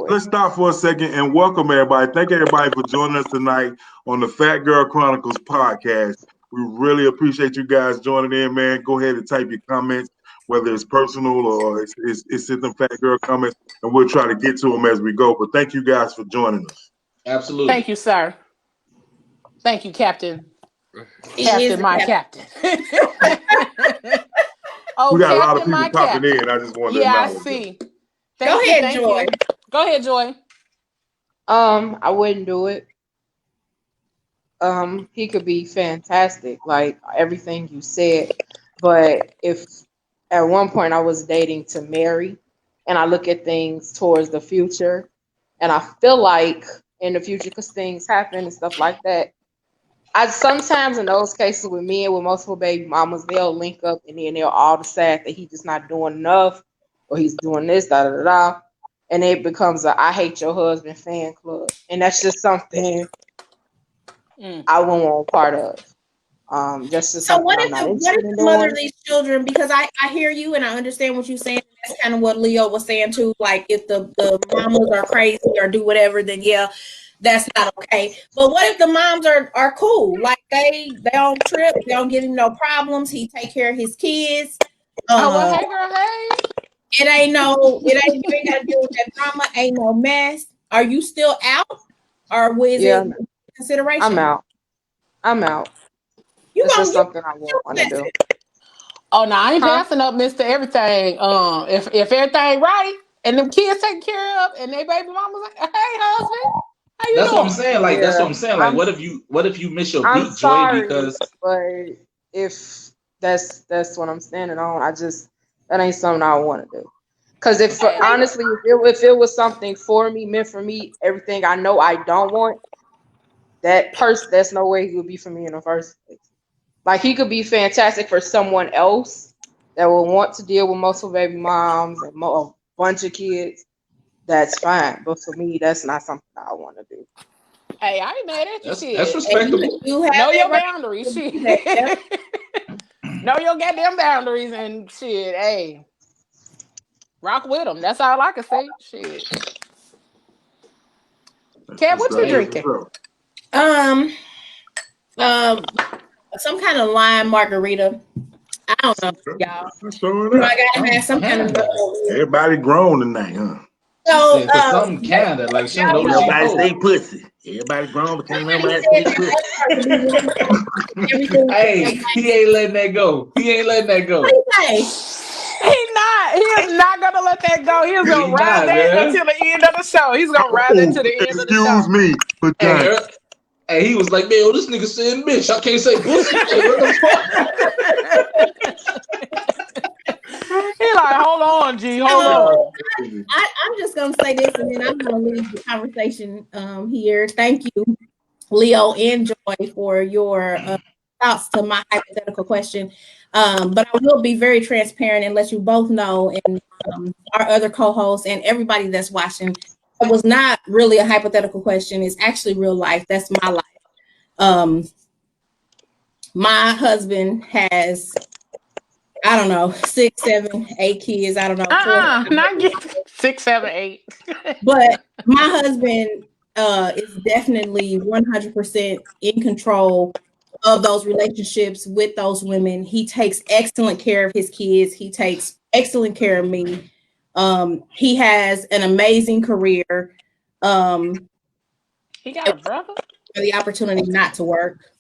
let's stop for a second and welcome everybody. Thank everybody for joining us tonight on the Phat Girl Chronicles Podcast. We really appreciate you guys joining in, man. Go ahead and type your comments, whether it's personal or it's in the Phat Girl comments, and we'll try to get to them as we go. But thank you guys for joining us. Absolutely. Thank you, sir. Thank you, Captain. Captain, my captain. Oh, we got a lot of people popping in. I just wanted to acknowledge I see. Go ahead, Joy. Go ahead, Joy. I wouldn't do it. He could be fantastic, like everything you said, but if at one point I was dating to marry, and I look at things towards the future, and I feel like in the future, because things happen and stuff like that, I sometimes in those cases with men with multiple baby mamas, they'll link up and then they'll all decide that he's just not doing enough or he's doing this, da da da da. And it becomes a I hate your husband fan club. And that's just something I won't want part of. That's just So something what I'm if not the interested in mother doing. of these children? Because I hear you and I understand what you're saying. That's kind of what Leo was saying too. Like if the mamas are crazy or do whatever, then yeah, that's not okay. But what if the moms are cool? Like they don't trip, they don't give him no problems. He take care of his kids. Oh well, hey girl, hey. You ain't got to deal with that drama. Ain't no mess. Are you still out, or was it consideration? I'm out. It's just something I won't want to do. Oh no, I ain't passing up Mr. Everything. If everything right and them kids taken care of and they baby mama's like, hey husband, how you That's doing? what I'm saying. Like that's what I'm saying. Like what if you miss your I'm beat, sorry, Joy? Because but if that's what I'm standing on, that ain't something I want to do. Because honestly, if it was something for me, meant for me, everything I know I don't want, that person, there's no way he would be for me in the first place. Like he could be fantastic for someone else that will want to deal with multiple baby moms and a bunch of kids. That's fine, but for me, that's not something I want to do. Hey, I ain't mad at you. that's respectable. Know your boundaries, shit. Know your goddamn boundaries and shit. Hey, rock with them. That's all I can say. Shit. Kat, what you drinking? Some kind of lime margarita. I don't know, y'all. I gotta have some kind of. Everybody grown tonight, huh? So, something Canada, like she don't know what everybody she say pussy. Everybody grown, but can't remember that say pussy. Hey, he ain't letting that go. He's not gonna let that go. He's gonna ride that until the end of the show. He's gonna ride that to the end of the show. Excuse me, but hey, he was like, man, this nigga saying bitch. I can't say pussy. Like, what the fuck? He like, hold on, G, hold on. I'm just gonna say this, and then I'm gonna leave the conversation here. Thank you, Leo and Joy, for your thoughts to my hypothetical question. But I will be very transparent and let you both know, and our other co-hosts and everybody that's watching, it was not really a hypothetical question. It's actually real life. That's my life. My husband has, I don't know, 6, 7, 8 kids. I don't know. Not 6, 7, 8. But my husband is definitely 100% in control of those relationships with those women. He takes excellent care of his kids. He takes excellent care of me. He has an amazing career. He got a brother? The opportunity not to work.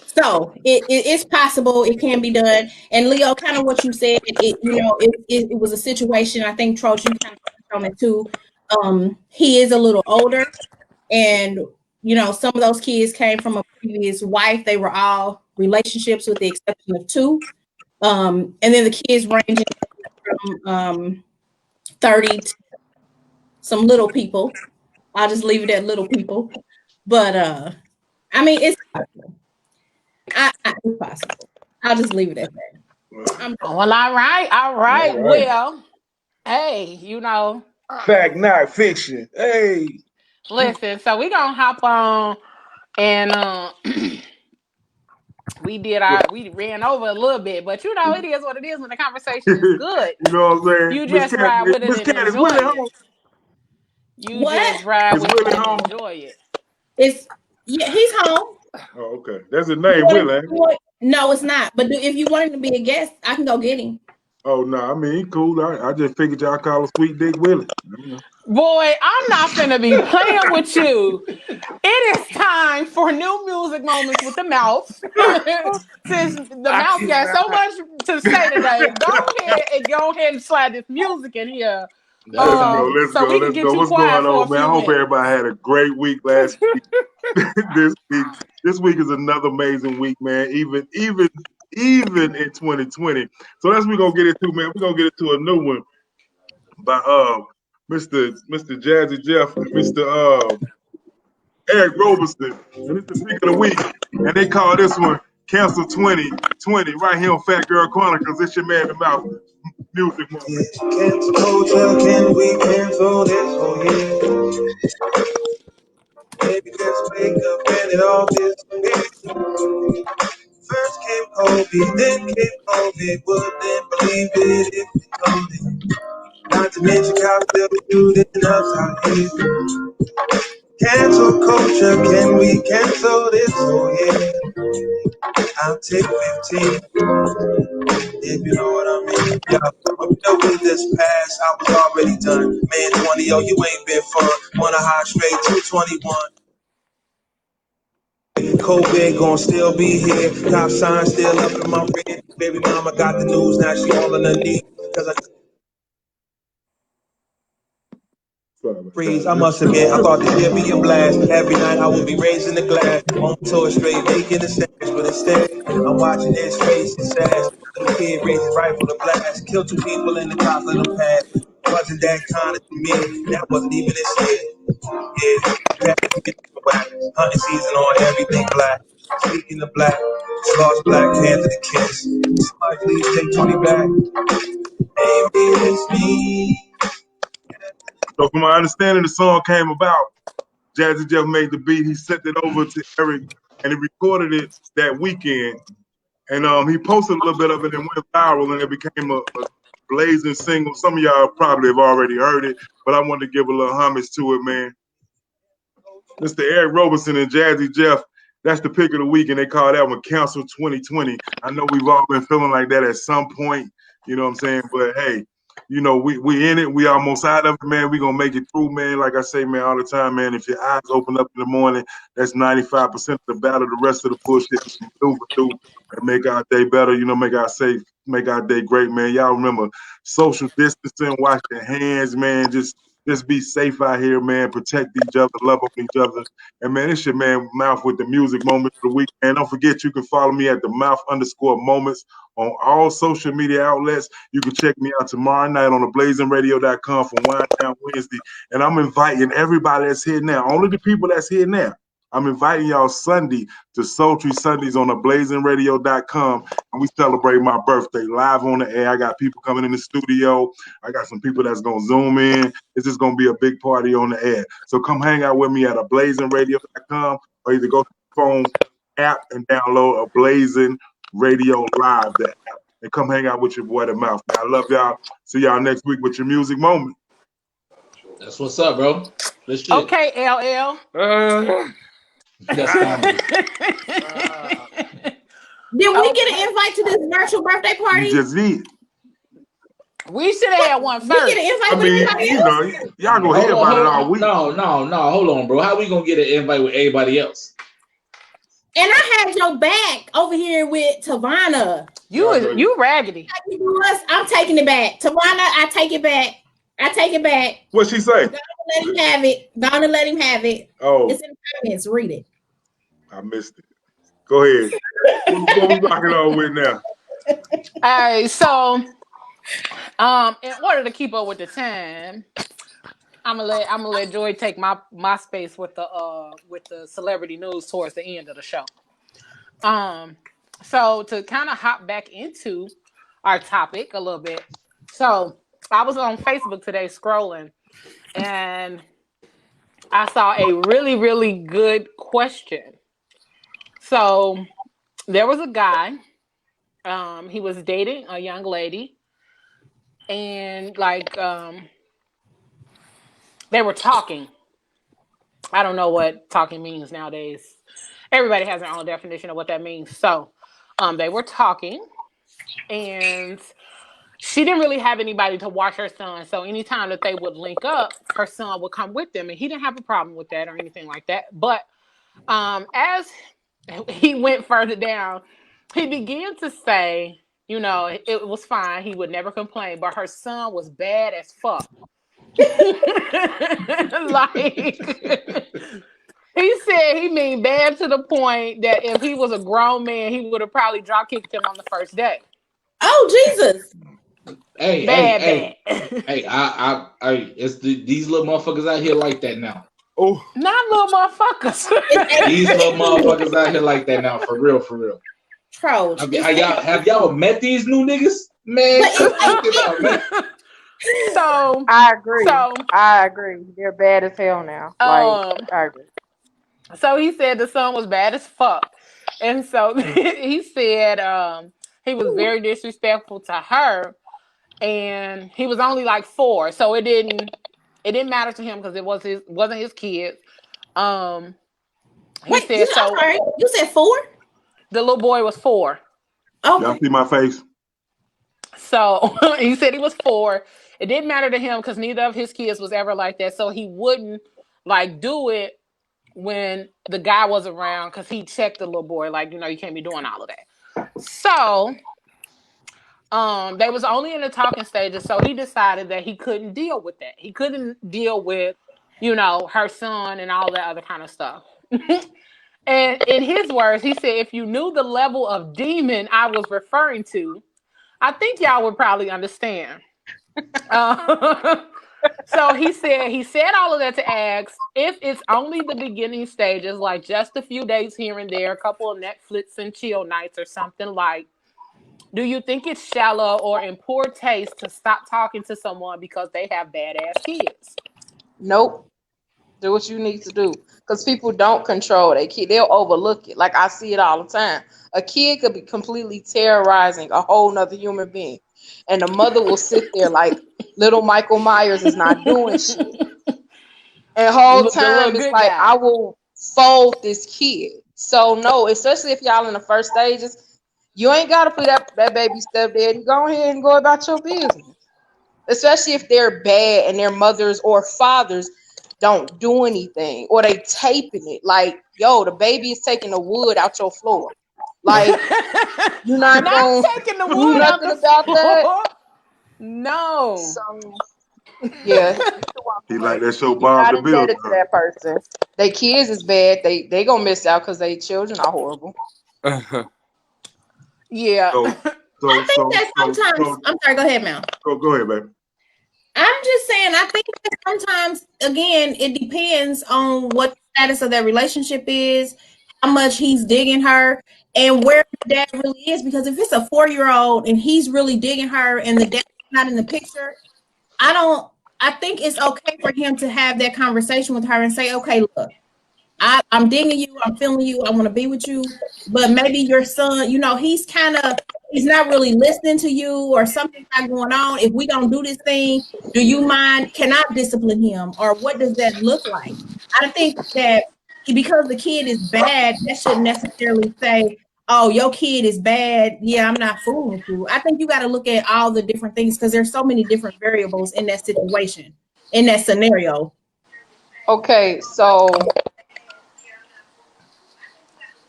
So it's possible, it can be done. And Leo, kind of what you said, it was a situation. I think Troach, you kind of on it too. He is a little older, and some of those kids came from a previous wife. They were all relationships with the exception of 2. And then the kids ranging from 30 to some little people. I'll just leave it at little people. But I mean, it's possible. It's possible. I'll just leave it at that. Well, all right. Well, hey, fact, not fiction. Hey, listen. So we gonna hop on, and we ran over a little bit, but it is what it is when the conversation is good. You know what I'm saying? You just ride with it and enjoy it. You just ride with it and enjoy it. He's home. Oh, okay. That's his name, Willie. No, it's not. But if you want him to be a guest, I can go get him. Oh no, I mean he cool. I just figured y'all call him Sweet Dick Willie. Boy, I'm not finna be playing with you. It is time for new music moments with the mouth. Since the mouth got so much to say today, go ahead and slide this music in here. Let's go. What's going on, man? I hope everybody had a great week last week. This week is another amazing week, man. Even even in 2020. So that's what we're gonna get into, man. We're gonna get into a new one by Mr. Jazzy Jeff and Mr. Eric Roberson. And it's the pick of the week. And they call this one Cancel 2020 right here on Phat Girl Chronicles. It's your man, the mouth. Music moment. Cancel culture, can we cancel this? Oh yeah. Maybe let's wake up and it all disappears. First came COVID, then came COVID. Wouldn't believe it if you told it. Not to mention cops still shooting us out here. Cancel culture, can we cancel this? Oh yeah. I'll take 15. If you know what I mean. Yeah, I'm with this pass, I was already done. Man, 20, yo, you ain't been fun. Wanna high straight 221. COVID gon' still be here. Cop sign still up in my rear. Baby mama got the news, now she all on her knee. Cause I freeze, I must admit, I thought this year be a blast. Every night I would be raising the glass. On tour straight, making the stash. But instead, I'm watching his face and sass. Little kid raised his rifle to blast. Killed 2 people in the cops let him pass. Wasn't that kind of to me? That wasn't even his shit. Yeah, hunting season on everything black. Speaking of black, it's lost Black Panther the kiss. Somebody please take 20 back. Maybe it's me. So from my understanding, the song came about. Jazzy Jeff made the beat. He sent it over to Eric, and he recorded it that weekend. And he posted a little bit of it and went viral, and it became a blazing single. Some of y'all probably have already heard it, but I wanted to give a little homage to it, man. Mr. Eric Roberson and Jazzy Jeff, that's the pick of the week, and they call that one Council 2020. I know we've all been feeling like that at some point, you know what I'm saying? But hey, you know, we in it. We almost out of it, man. We gonna make it through, man. Like I say, man, all the time, man. If your eyes open up in the morning, that's 95% of the battle. The rest of the bullshit we can maneuver through and make our day better. You know, make our day great, man. Y'all remember social distancing, wash your hands, man. Just be safe out here, man. Protect each other, love on each other. And man, it's your man Mouth with the music moments of the week. And don't forget, you can follow me at the Mouth_moments on all social media outlets. You can check me out tomorrow night on theBlazingRadio.com for Wind Down Wednesday. And I'm inviting everybody that's here now, only the people that's here now. I'm inviting y'all Sunday to Sultry Sundays on theBlazingRadio.com, and we celebrate my birthday live on the air. I got people coming in the studio. I got some people that's going to Zoom in. It's just going to be a big party on the air. So come hang out with me at theBlazingRadio.com, or either go to the phone app and download a Blazing Radio Live, the app, and come hang out with your boy, The Mouth. I love y'all. See y'all next week with your music moment. That's what's up, bro. Let's shit. Okay, LL. That's fine. Did we get an invite to this virtual birthday party? You just did. We should have had one We first. get an invite I with mean, everybody you else? know, y'all gonna hear about it all week. No, hold on, bro. How we gonna get an invite with everybody else? And I had your back over here with Tavana. You raggedy. I'm taking it back. Tavana, I take it back. What'd she say? Let him have it. Gonna let him have it. Oh, it's in the comments. Read it. I missed it. Go ahead. What we rocking on with now? All right, so in order to keep up with the time, I'm gonna let Joy take my space with the celebrity news towards the end of the show. So to kind of hop back into our topic a little bit. So I was on Facebook today scrolling, and I saw a really, really good question. So there was a guy, he was dating a young lady, and they were talking. I don't know what talking means nowadays. Everybody has their own definition of what that means. So they were talking, and she didn't really have anybody to watch her son. So anytime that they would link up, her son would come with them, and he didn't have a problem with that or anything like that. But as he went further down, he began to say, you know, it was fine. He would never complain, but her son was bad as fuck. He said he mean bad to the point that if he was a grown man, he would have probably drop kicked him on the first day. Oh Jesus! Bad. It's these little motherfuckers out here like that now. Oh, Not little motherfuckers. These little motherfuckers out here like that now, for real. Troll. Have y'all met these new niggas? Man, man. So I agree. They're bad as hell now. I agree. So he said the son was bad as fuck. And so he said he was very disrespectful to her. And he was only like 4. So it didn't matter to him because it wasn't his kids. He said so. Sorry, you said 4? The little boy was 4. Oh, y'all see my face? So he said he was 4. It didn't matter to him because neither of his kids was ever like that. So he wouldn't like do it when the guy was around because he checked the little boy, like, you can't be doing all of that. So they was only in the talking stages, so he decided that he couldn't deal with that. He couldn't deal with, her son and all that other kind of stuff. And in his words, he said, if you knew the level of demon I was referring to, I think y'all would probably understand. So he said all of that to ask if it's only the beginning stages, like just a few days here and there, a couple of Netflix and chill nights or something like, do you think it's shallow or in poor taste to stop talking to someone because they have badass kids? Nope. Do what you need to do. Because people don't control their kid. They'll overlook it. Like I see it all the time. A kid could be completely terrorizing a whole nother human being. And the mother will sit there like little Michael Myers is not doing shit. And whole time it's like, I will fold this kid. So no, especially if y'all in the first stages, you ain't got to put that baby stepdaddy. Go ahead and go about your business. Especially if they're bad and their mothers or fathers don't do anything or they taping it. Like, yo, the baby is taking the wood out your floor. Like, you're not going to taking the do wood out nothing the about floor. that. No. So, yeah. He like that show Bob the Builder. To that person. They kids is bad. They gonna miss out because they children are horrible. Yeah. I think that sometimes. I'm sorry. Go ahead, Mel. Go ahead, baby. I'm just saying. I think that sometimes, again, it depends on what the status of that relationship is, how much he's digging her, and where the dad really is. Because if it's a 4-year-old and he's really digging her, and the dad's not in the picture, I think it's okay for him to have that conversation with her and say, okay, look, I'm digging you, I'm feeling you, I want to be with you, but maybe your son, he's not really listening to you, or something's not going on. If we don't do this thing, do you mind? Can I discipline him? Or what does that look like? I think that because the kid is bad, that shouldn't necessarily say, oh, your kid is bad. Yeah, I'm not fooling with you. I think you got to look at all the different things because there's so many different variables in that situation, in that scenario. Okay, so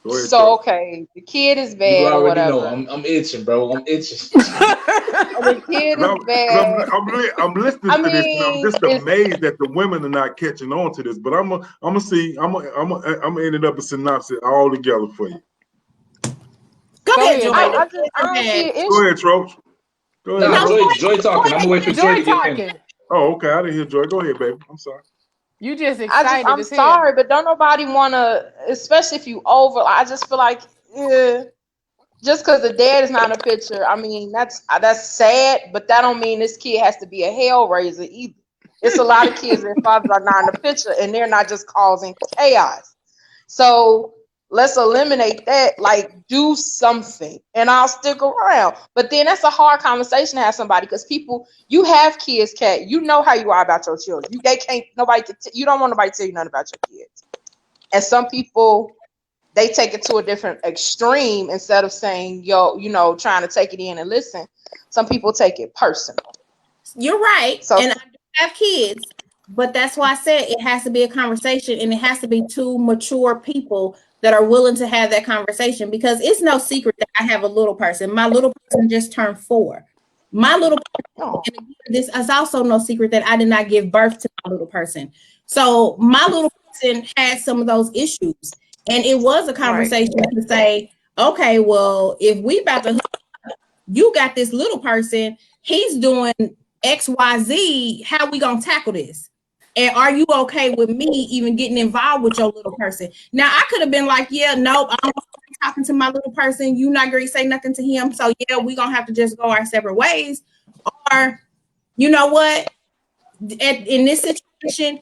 okay, the kid is bad. You already or know. whatever. I'm itching, bro. I'm itching. The kid is bad. I'm listening to this, and I'm just amazed that the women are not catching on to this. But I'm gonna end it up a synopsis all together for you. Go ahead, Joy. I don't see it. Go ahead, Troach. Go ahead. No, Joy talking. I'm gonna wait for Joy to get in. Oh, okay. I didn't hear Joy. Go ahead, baby. I'm sorry. You just excited. I'm sorry, but don't nobody want to, especially if you over. I just feel like, just because the dad is not in the picture, I mean, that's sad, but that don't mean this kid has to be a hellraiser either. It's a lot of kids their fathers are not in the picture, and they're not just causing chaos. So let's eliminate that. Like, do something, and I'll stick around. But then that's a hard conversation to have somebody, because people, you have kids, Kat. You know how you are about your children. You don't want nobody to tell you nothing about your kids. And some people, they take it to a different extreme instead of saying, trying to take it in and listen. Some people take it personal. You're right. So, and I do have kids, but that's why I said it has to be a conversation, and it has to be two mature people that are willing to have that conversation, because it's no secret that I have a little person. My little person just turned 4. My little person, and this is also no secret that I did not give birth to my little person. So my little person had some of those issues. And it was a conversation to say, okay, well, if we about to, you got this little person, he's doing X, Y, Z, how we gonna tackle this? And are you okay with me even getting involved with your little person? Now, I could have been like, yeah, nope, I'm talking to my little person. You not going to say nothing to him. So, yeah, we're going to have to just go our separate ways. Or, you know what? In this situation,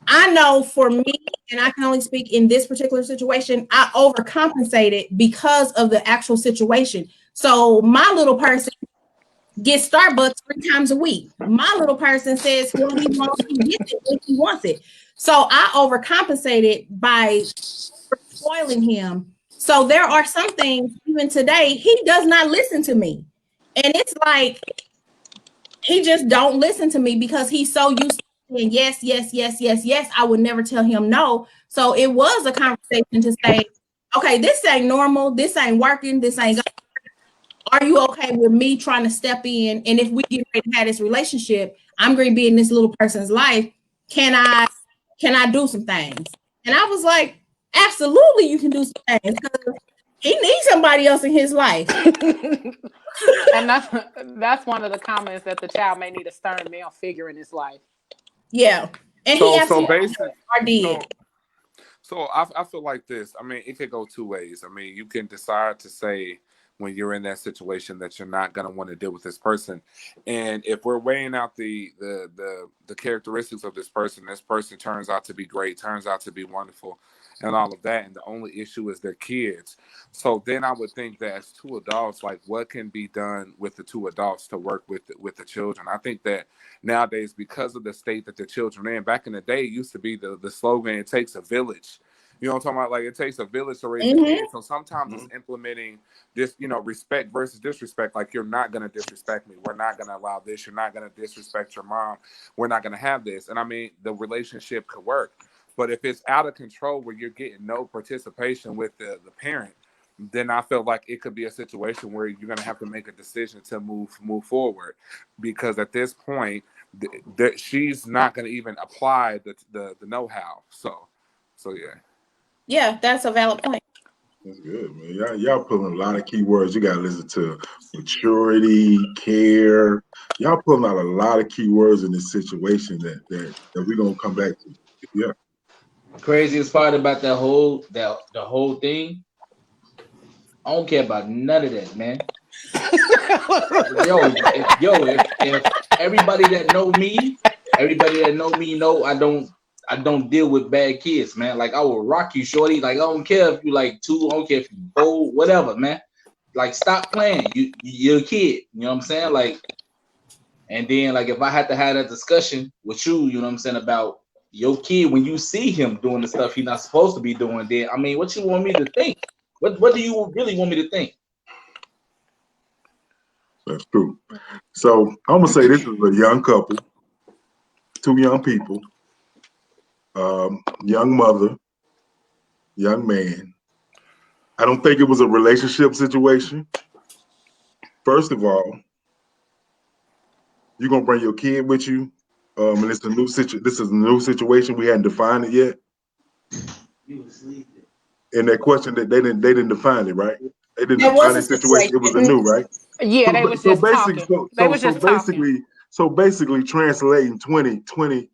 I know for me, and I can only speak in this particular situation, I overcompensated because of the actual situation. So my little person gets Starbucks 3 times a week. My little person says when he wants, he gets it when he wants it. So I overcompensated by spoiling him. So there are some things, even today, he does not listen to me. And it's like, he just don't listen to me because he's so used to saying yes, yes, yes, yes, yes. I would never tell him no. So it was a conversation to say, okay, this ain't normal. This ain't working. This ain't going. Are you okay with me trying to step in? And if we get ready to have this relationship, I'm going to be in this little person's life. Can I do some things? And I was like, absolutely, you can do some things because he needs somebody else in his life. And that's one of the comments that the child may need a stern male figure in his life. Yeah. And so, he absolutely did. So I feel like this. I mean, it could go 2 ways. I mean, you can decide to say when you're in that situation that you're not going to want to deal with this person. And if we're weighing out the characteristics of this person turns out to be great, turns out to be wonderful and all of that. And the only issue is their kids. So then I would think that as 2 adults, like what can be done with the 2 adults to work with the children? I think that nowadays, because of the state that the children are in, back in the day, it used to be the slogan, it takes a village. You know what I'm talking about? Like, it takes a village to raise a kid. So sometimes it's implementing this, respect versus disrespect. Like, you're not going to disrespect me. We're not going to allow this. You're not going to disrespect your mom. We're not going to have this. And I mean, the relationship could work. But if it's out of control where you're getting no participation with the parent, then I feel like it could be a situation where you're going to have to make a decision to move forward. Because at this point, she's not going to even apply the know-how. So yeah. Yeah, that's a valid point. That's good, man. Y'all pulling a lot of key words. You gotta listen to maturity, care. Y'all pulling out a lot of key words in this situation that we're gonna come back to. Yeah. Craziest part about the whole thing, I don't care about none of that, man. If everybody that know me know I don't deal with bad kids, man. Like, I will rock you, shorty. Like, I don't care if you like 2, I don't care if you bold, whatever, man. Like, stop playing. You're a kid. You know what I'm saying? Like, and then, like, if I had to have that discussion with you, you know what I'm saying, about your kid, when you see him doing the stuff he's not supposed to be doing, then, I mean, what you want me to think? What do you really want me to think? That's true. So I'm gonna say this is a young couple, 2 young people. Young mother, young man. I don't think it was a relationship situation. First of all, you're gonna bring your kid with you, and it's a new This is a new situation. We hadn't defined it yet. And that question that they didn't define it, right? They didn't define the situation. It was a new, right? Yeah, they was just talking. So basically, translating 2020.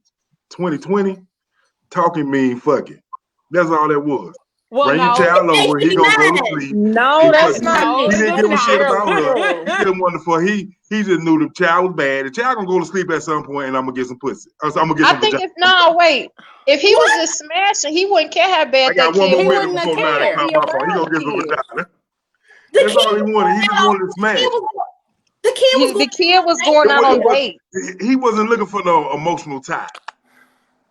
Talking mean fuck it. That's all that was. Well, bring your child over. He gonna go to sleep. No, that's not. He didn't give a shit about her. He didn't want to. He just knew the child was bad. The child gonna go to sleep at some point, and I'm gonna get some pussy. I'm gonna get some. I think if he was just smashing, he wouldn't care how bad that kid. He wouldn't have cared. He gonna get some vagina. That's all he wanted. He just wanted to smash. The kid was going out on dates. He wasn't looking for no emotional tie.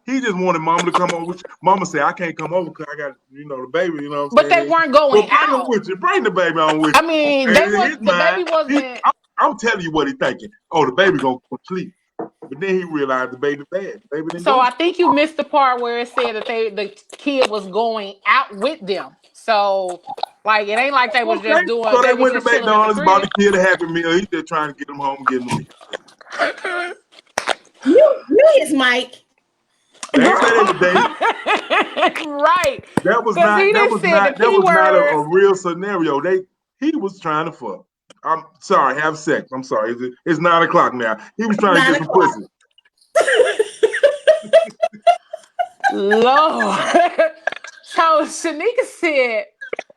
He just wanted mama to come over. Mama said, I can't come over because I got, the baby, you know what I'm saying? But they weren't going out. Bring the baby on with you. I mean, the baby wasn't. I'm telling you what he's thinking. Oh, the baby going to sleep. But then he realized the baby bad. The baby didn't I think you missed the part where it said that the kid was going out with them. So, like, it ain't like they was just doing. So they went to McDonald's, bought the kid a Happy Meal. He's just trying to get him home and get him a meal. You his mic. They ain't say they were dating. Right. That was 'Cause not. he That done was said not. the That P was not a word. real scenario. He was trying to fuck. I'm sorry. Have sex. I'm sorry. It's 9 o'clock now. He was trying to get some pussy. Lord. So Shanika said,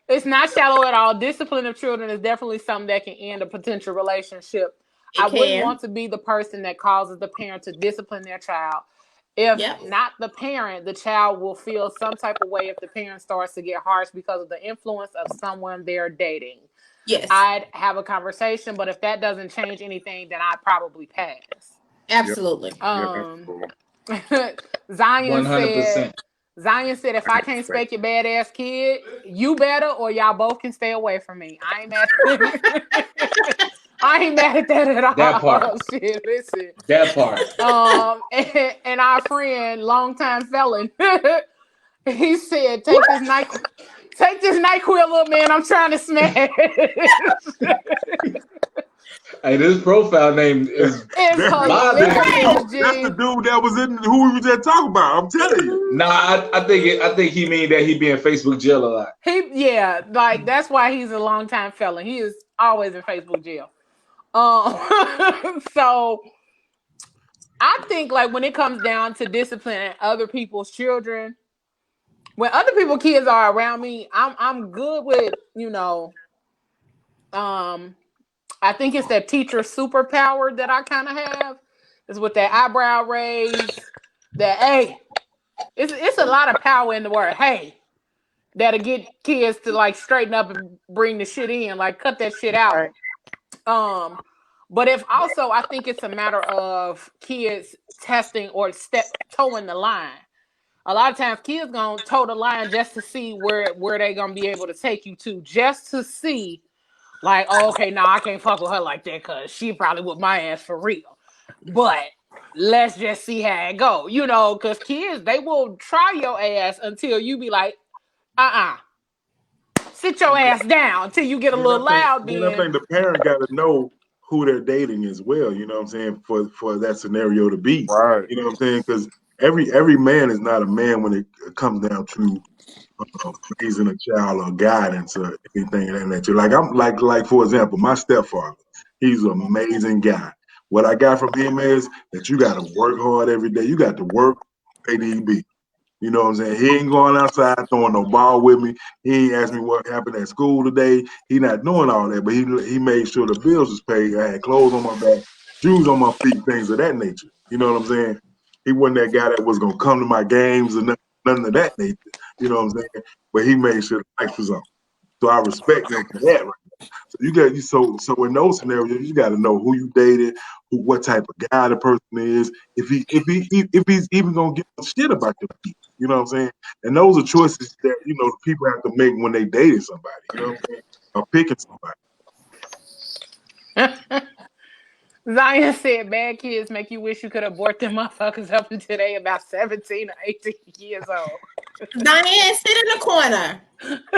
it's not shallow at all. Discipline of children is definitely something that can end a potential relationship. I wouldn't want to be the person that causes the parent to discipline their child. If not the parent, the child will feel some type of way if the parent starts to get harsh because of the influence of someone they're dating. Yes. I'd have a conversation, but if that doesn't change anything, then I'd probably pass. Absolutely. Zion 100%. said, if I can't spank your badass kid, you better, or y'all both can stay away from me. I ain't mad I ain't mad at that at all. That part. Shit, listen. That part. And our friend, longtime felon, he said, take this NyQuil, little man. I'm trying to smash. Hey, this profile name is bothering me. That's the dude that was in who we were just talking about. I'm telling you. Nah, I think he mean that he be in Facebook jail a lot. Like that's why he's a longtime felon. He is always in Facebook jail. So I think like when it comes down to disciplining other people's children, when other people's kids are around me, I'm good with, I think it's that teacher superpower that I kind of have. Is with that eyebrow raise, that hey, it's a lot of power in the word hey, that'll get kids to like straighten up and bring the shit in, like cut that shit out. Right. But if also I think it's a matter of kids testing or toeing the line. A lot of times kids gonna toe the line just to see where they gonna be able to take you to, just to see. Like, oh, okay, now I can't fuck with her like that because she probably whipped my ass for real. But let's just see how it go. Because kids, they will try your ass until you be like, sit your ass down until you get a little loud. Then I think the parent got to know who they're dating as well. You know what I'm saying? For that scenario to be. Right. You know what I'm saying? Because every man is not a man when it comes down to raising a child or guidance or anything of that nature. Like for example, my stepfather, he's an amazing guy. What I got from him is that you got to work hard every day. You got to work ADB. You know what I'm saying? He ain't going outside throwing no ball with me. He ain't asked me what happened at school today. He not doing all that, but he made sure the bills was paid. I had clothes on my back, shoes on my feet, things of that nature. You know what I'm saying? He wasn't that guy that was gonna come to my games or nothing of that nature. You know what I'm saying? But he made sure the lights was on. So I respect him for that right now. So in those scenarios, you got to know who you dated, what type of guy the person is, if he's even gonna give a shit about your people. You know what I'm saying? And those are choices that the people have to make when they dating somebody. You know what I'm saying? Or picking somebody. Zion said bad kids make you wish you could abort them motherfuckers up until they about 17 or 18 years old. Zion, sit in the corner.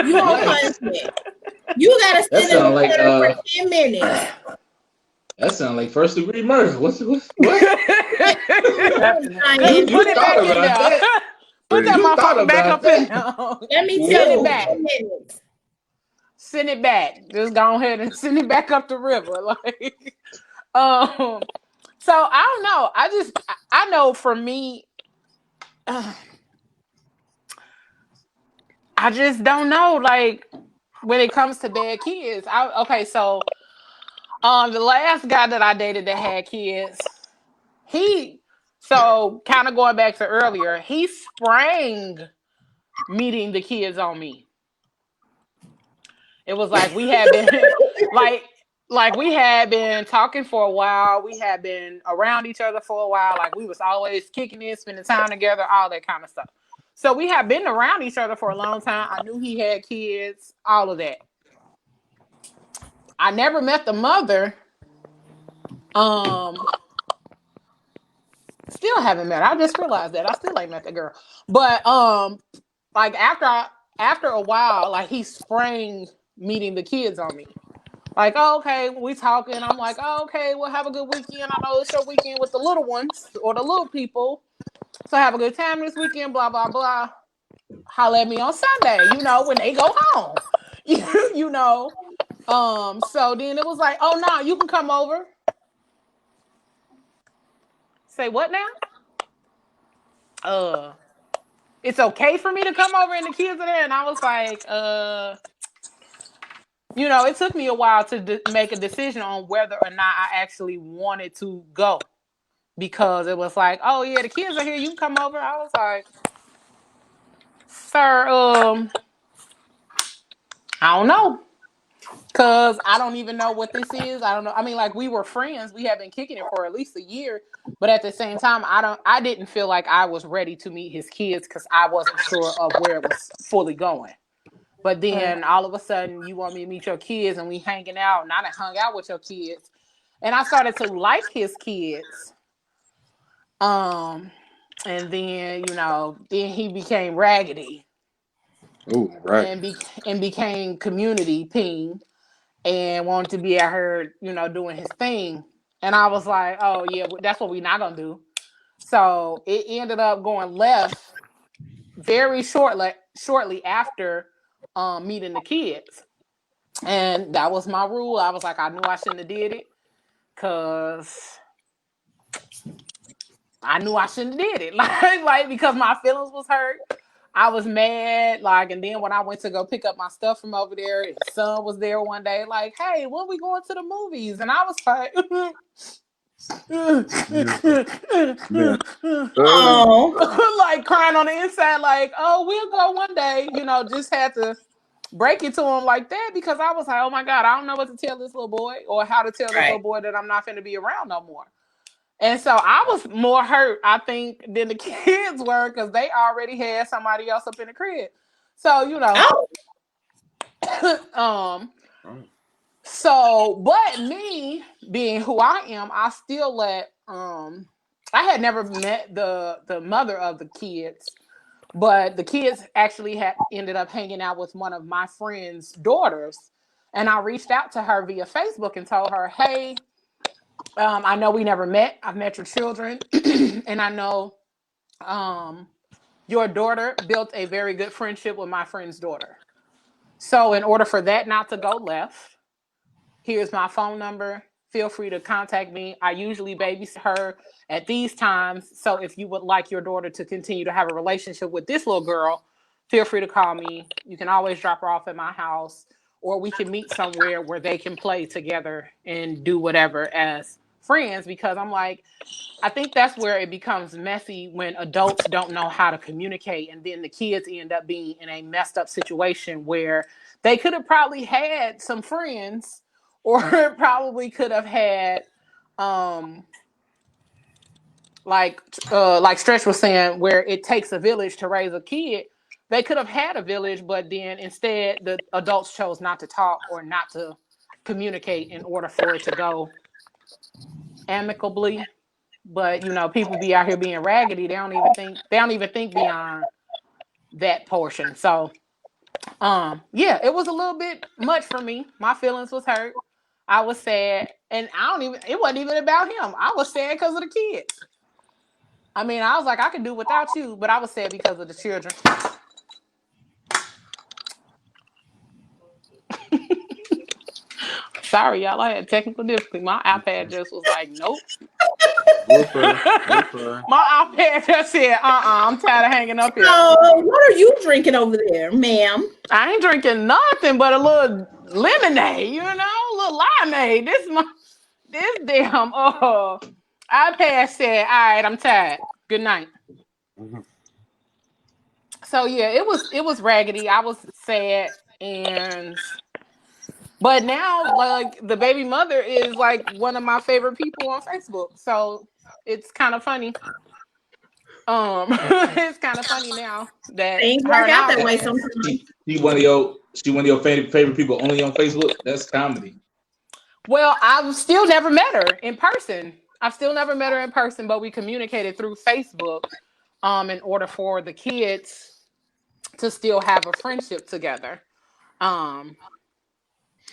You on punishment. You gotta sit in the corner for 10 minutes. That sounds like first degree murder. What? You put it back in there. Put that motherfucker back up in there. Let me tell you back. Send it back. Just go ahead and send it back up the river. So I don't know. I know for me, I just don't know. Like when it comes to bad kids, so the last guy that I dated that had kids, kind of going back to earlier, he sprang meeting the kids on me. It was like we had been like we had been talking for a while. We had been around each other for a while. Like we was always kicking in, spending time together, all that kind of stuff. So we had been around each other for a long time. I knew he had kids, all of that. I never met the mother. Still haven't met her. I just realized that I still ain't met the girl. But like after a while, like he sprang meeting the kids on me. Like, oh, okay, we talking. I'm like, oh, okay, well, have a good weekend. I know it's your weekend with the little ones or the little people. So have a good time this weekend, blah, blah, blah. Holler at me on Sunday, when they go home. you know. So then it was like, oh no, you can come over. Say what now? It's okay for me to come over and the kids are there. And I was like, it took me a while to make a decision on whether or not I actually wanted to go. Because it was like, oh yeah, the kids are here, you can come over. I was like, sir, I don't know. Cause I don't even know what this is. I don't know. I mean, like, we were friends. We have been kicking it for at least a year. But at the same time, I didn't feel like I was ready to meet his kids because I wasn't sure of where it was fully going. But then all of a sudden you want me to meet your kids and we hanging out and I done hung out with your kids. And I started to like his kids. And then, then he became raggedy. Oh, right. And became community ping. And wanted to be out here, doing his thing. And I was like, oh, yeah, that's what we're not going to do. So it ended up going left very shortly after meeting the kids. And that was my rule. I was like, I knew I shouldn't have did it because I knew I shouldn't have did it. Like because my feelings was hurt. I was mad, and then when I went to go pick up my stuff from over there, his son was there one day, like, hey, when we going to the movies? And I was like, like crying on the inside, like, oh, we'll go one day, just had to break it to him like that because I was like, oh my God, I don't know what to tell this little boy or how to tell this little boy that I'm not going to be around no more. And so I was more hurt, I think, than the kids were because they already had somebody else up in the crib. So, but me being who I am, I still let, I had never met the mother of the kids, but the kids actually had ended up hanging out with one of my friend's daughters. And I reached out to her via Facebook and told her, hey, I know we never met. I've met your children. And I know your daughter built a very good friendship with my friend's daughter. So in order for that not to go left, here's my phone number. Feel free to contact me. I usually babysit her at these times. So if you would like your daughter to continue to have a relationship with this little girl, feel free to call me. You can always drop her off at my house, or we can meet somewhere where they can play together and do whatever as friends. Because I'm like, I think that's where it becomes messy when adults don't know how to communicate, and then the kids end up being in a messed up situation where they could have probably had some friends, or probably could have had, like Stretch was saying, where it takes a village to raise a kid. They could have had a village, but then instead the adults chose not to talk or not to communicate in order for it to go amicably. But people be out here being raggedy. They don't even think beyond that portion. So yeah, it was a little bit much for me. My feelings was hurt. I was sad, and it wasn't even about him. I was sad because of the kids. I mean, I was like, I could do without you, but I was sad because of the children. Sorry, y'all. I had technical difficulty. My iPad just was like, nope. My iPad just said, I'm tired of hanging up here. What are you drinking over there, ma'am? I ain't drinking nothing but a little lemonade, a little limeade. This damn iPad said, all right, I'm tired. Good night. Mm-hmm. So yeah, it was raggedy. I was sad, but now, like, the baby mother is like one of my favorite people on Facebook. So it's kind of funny. It's kind of funny now that things work out that way sometimes. She one of your favorite people only on Facebook. That's comedy. Well, I've still never met her in person. But we communicated through Facebook. In order for the kids to still have a friendship together.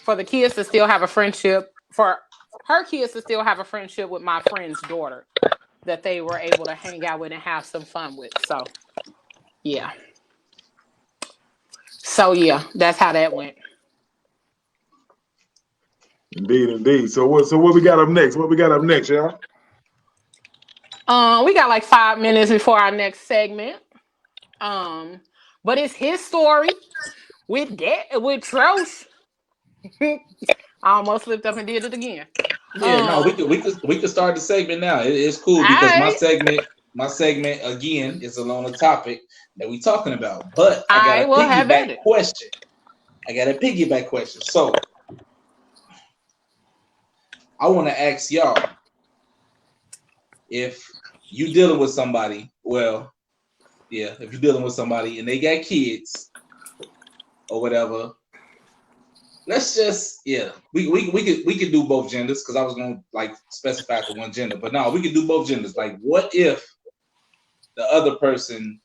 For the kids to still have a friendship, for her kids to still have a friendship with my friend's daughter. that they were able to hang out with and have some fun with. So, yeah. So, yeah, that's how that went. Indeed. So what we got up next? What we got up next, y'all? We got like 5 minutes before our next segment. But it's his story with Trosh. I almost slipped up and did it again. Yeah, no, we could start the segment now. It's cool because my segment again is along the topic that we talking about. But I got a piggyback question. So I want to ask y'all, if you dealing with somebody, if you're dealing with somebody and they got kids or whatever, let's just we could do both genders, because I was gonna like specify to one gender, but no, we could do both genders. Like, what if the other person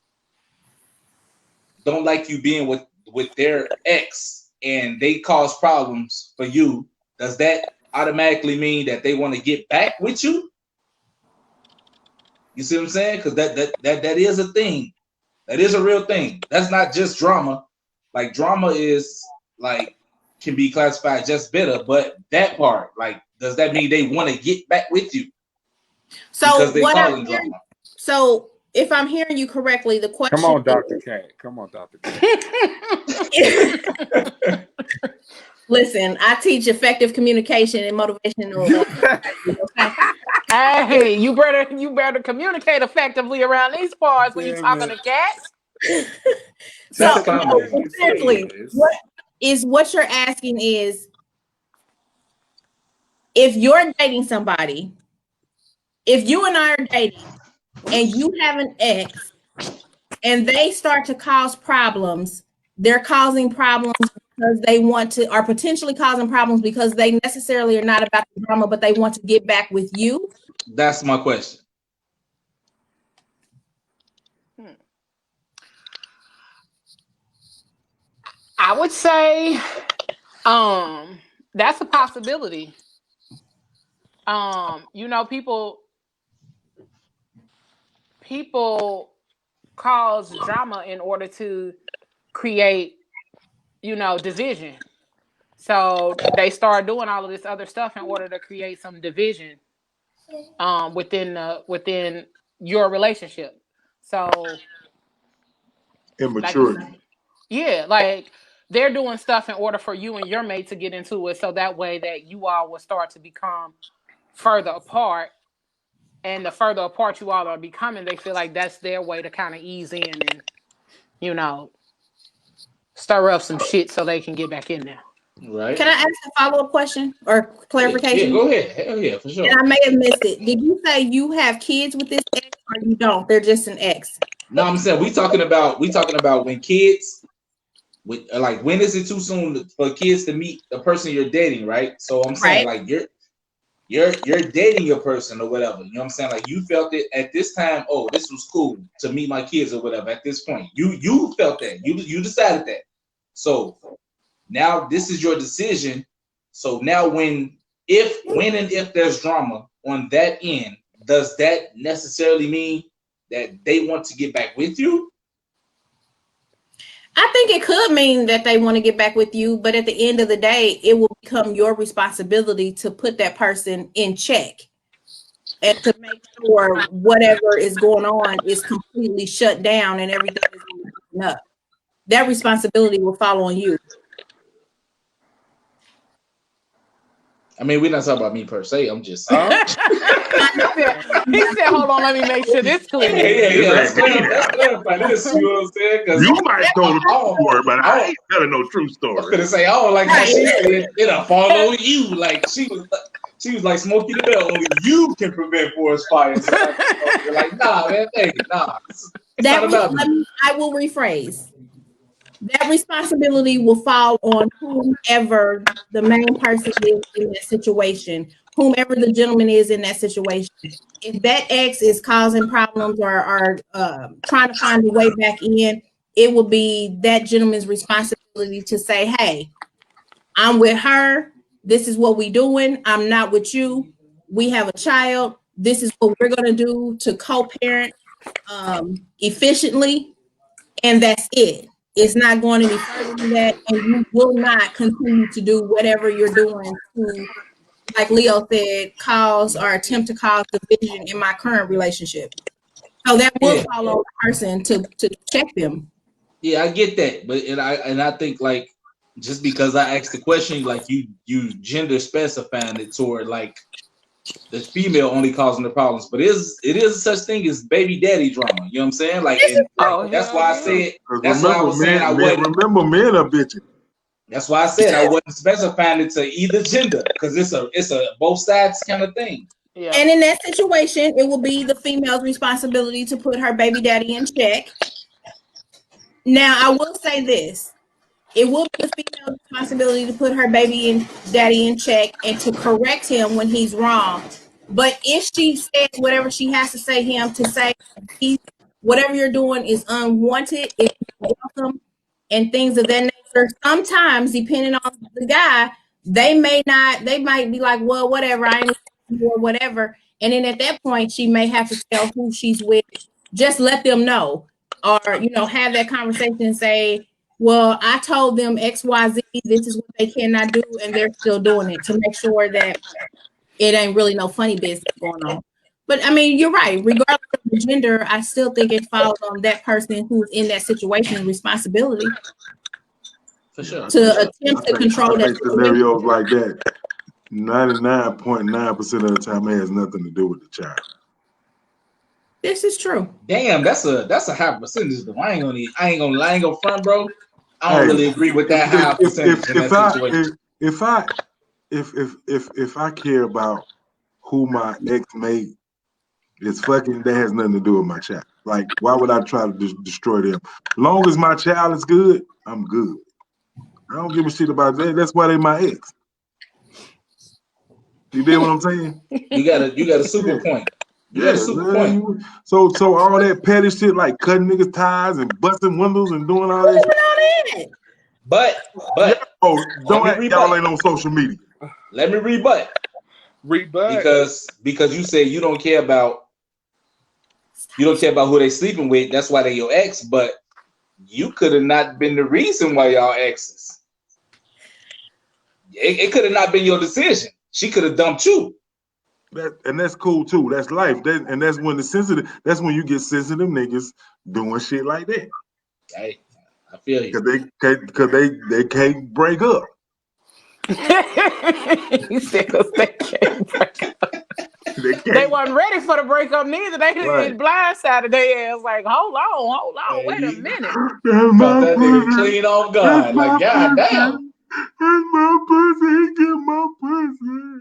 don't like you being with their ex and they cause problems for you? Does that automatically mean that they want to get back with you? You see what I'm saying? Because that is a thing. That is a real thing. That's not just drama. Like, drama is like can be classified just bitter, but that part, like, does that mean they want to get back with you? So what I'm hearing, so if I'm hearing you correctly, the question. Come on, Dr. Cat. Come on, Dr. Cat. Listen, I teach effective communication and motivational. Hey, you better communicate effectively around these parts when you're talking to cats. So seriously, what you're asking is, if you're dating somebody, if you and I are dating and you have an ex and they start to cause problems, they're causing problems because they want to, are potentially causing problems because they necessarily are not about the drama, but they want to get back with you. That's my question. I would say that's a possibility. People cause drama in order to create, division. So they start doing all of this other stuff in order to create some division within your relationship. So immaturity. Like they're doing stuff in order for you and your mate to get into it, so that way that you all will start to become further apart. And the further apart you all are becoming, they feel like that's their way to kind of ease in and, stir up some shit so they can get back in there. Right. Can I ask a follow-up question or clarification? Yeah, go ahead. Hell yeah, for sure. And I may have missed it. Did you say you have kids with this ex, or you don't? They're just an ex. No, I'm saying we talking about when kids, like, when is it too soon for kids to meet the person you're dating, right? So I'm saying, like, you're dating your person or whatever. You know what I'm saying? Like, you felt it at this time. Oh, this was cool to meet my kids or whatever. At this point, you felt that. You decided that. So now this is your decision. So now when and if there's drama on that end, does that necessarily mean that they want to get back with you? I think it could mean that they want to get back with you, but at the end of the day, it will become your responsibility to put that person in check and to make sure whatever is going on is completely shut down and everything is looking up. That responsibility will fall on you. I mean, we're not talking about me per se. I'm just saying. He said, hold on, let me make sure this clear. Yeah. Let's clarify this. You know what I'm saying? You might know the true story, but I ain't telling no true story. I was gonna say, oh, like how she said, it'll follow you. Like she was like Smokey the Bear. Only you can prevent forest fires. You're like, nah, man, nah. It's not about me. I will rephrase. That responsibility will fall on whomever the main person is in that situation, whomever the gentleman is in that situation. If that ex is causing problems or trying to find a way back in, it will be that gentleman's responsibility to say, hey, I'm with her. This is what we doing. I'm not with you. We have a child. this is what we're going to do to co-parent efficiently, and that's it. It's not going any further than that, and you will not continue to do whatever you're doing to, like Leo said, cause or attempt to cause division in my current relationship. So that will fall on the person to check them. Yeah, I get that, but I think like just because I asked the question, like you gender specifying it toward like the female only causing the problems, but it is such thing as baby daddy drama. You know what I'm saying? Like, and that's why I said. That's why I was saying I wasn't. Remember, men are bitching. That's why I said I wasn't specifying it to either gender because it's a both sides kind of thing. Yeah. And in that situation, it will be the female's responsibility to put her baby daddy in check. Now, I will say this. It will be the female's responsibility to put her daddy in check and to correct him when he's wrong. But if she says whatever she has to say him to say, whatever you're doing is unwanted, it's welcome, and things of that nature, sometimes, depending on the guy, they might be like, well, wwhatever, I ain't or whatever. And then at that point, she may have to tell who she's with. Just let them know. Or, have that conversation and say, well, I told them XYZ, this is what they cannot do, and they're still doing it, to make sure that it ain't really no funny business going on. But I mean, you're right. Regardless of the gender, I still think it falls on that person who's in that situation responsibility. For sure. To attempt to control that. Scenarios like that, 99.9% of the time, it has nothing to do with the child. This is true. Damn, that's a high percentage though. I ain't gonna front, bro. I don't really agree with that high percentage in that situation. If I care about who my ex-mate is fucking, that has nothing to do with my child. Like, why would I try to destroy them? Long as my child is good, I'm good. I don't give a shit about that. That's why they my ex. You get what I'm saying? You got a super point. You got a super point. So all that petty shit like cutting niggas' ties and busting windows and doing all that. But don't act y'all ain't on social media. Let me rebut. Because you said you don't care about who they sleeping with. That's why they your ex. But you could have not been the reason why y'all exes. It could have not been your decision. She could have dumped you. That's cool too. That's life. And that's when that's when you get sensitive niggas doing shit like that. Hey, I feel you. Because they can't break up. He said they can't break up. They wasn't ready for the breakup neither. They right. Blindsided their ass like, hold on, wait a minute. That nigga clean on God. Like, God damn. That's my pussy, get my pussy.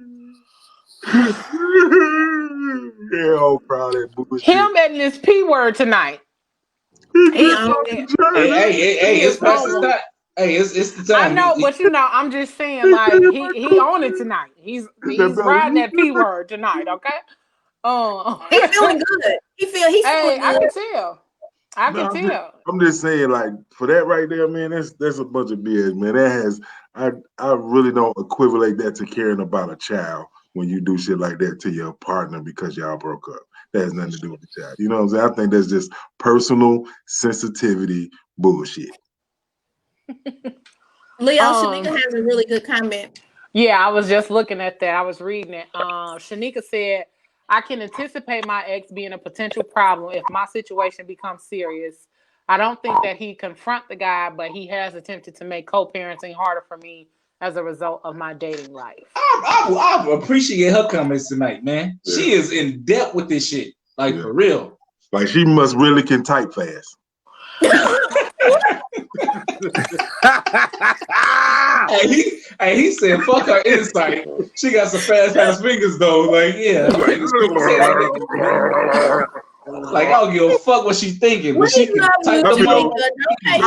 Yeah, all proud of that bullshit. Him and this P word tonight. Hey, it's past the time. Hey, it's the time. I know, but I'm just saying, like, he on it tonight. He's riding that P word tonight, okay? He's feeling good. He's feeling good. I can tell. I can tell. I'm just saying, like, for that right there, man, that's a bunch of BS, man. I really don't equivalent that to caring about a child when you do shit like that to your partner because y'all broke up. That has nothing to do with the child. You know what I'm saying? I think that's just personal sensitivity bullshit. Leo, Shanika has a really good comment. Yeah, I was just looking at that. I was reading it. Shanika said, I can anticipate my ex being a potential problem if my situation becomes serious. I don't think that he confront the guy, but he has attempted to make co-parenting harder for me as a result of my dating life. I appreciate her comments tonight, man. Yeah. She is in depth with this shit. Like, for real. Like, she must really can type fast. He said, fuck her insight. She got some fast fingers, though. Like, yeah. Like, I don't give a fuck what she's thinking, but she can type them out. I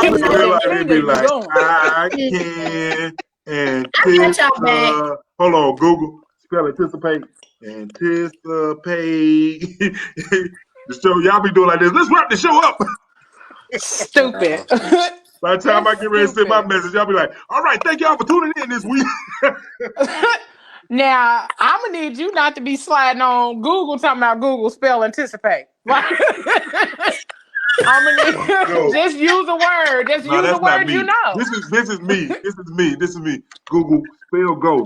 can anticipate. Hold on, Google. Spell anticipate. Anticipate. The show, y'all be doing like this. Let's wrap the show up. Stupid. By the time I get ready to send my message, y'all be like, all right, thank y'all for tuning in this week. Now, I'm gonna need you not to be sliding on Google talking about Google spell anticipate. Like, I'm gonna need just use a word. Just No, use a that's not word me. you know. This is me. This is me. Google spell go.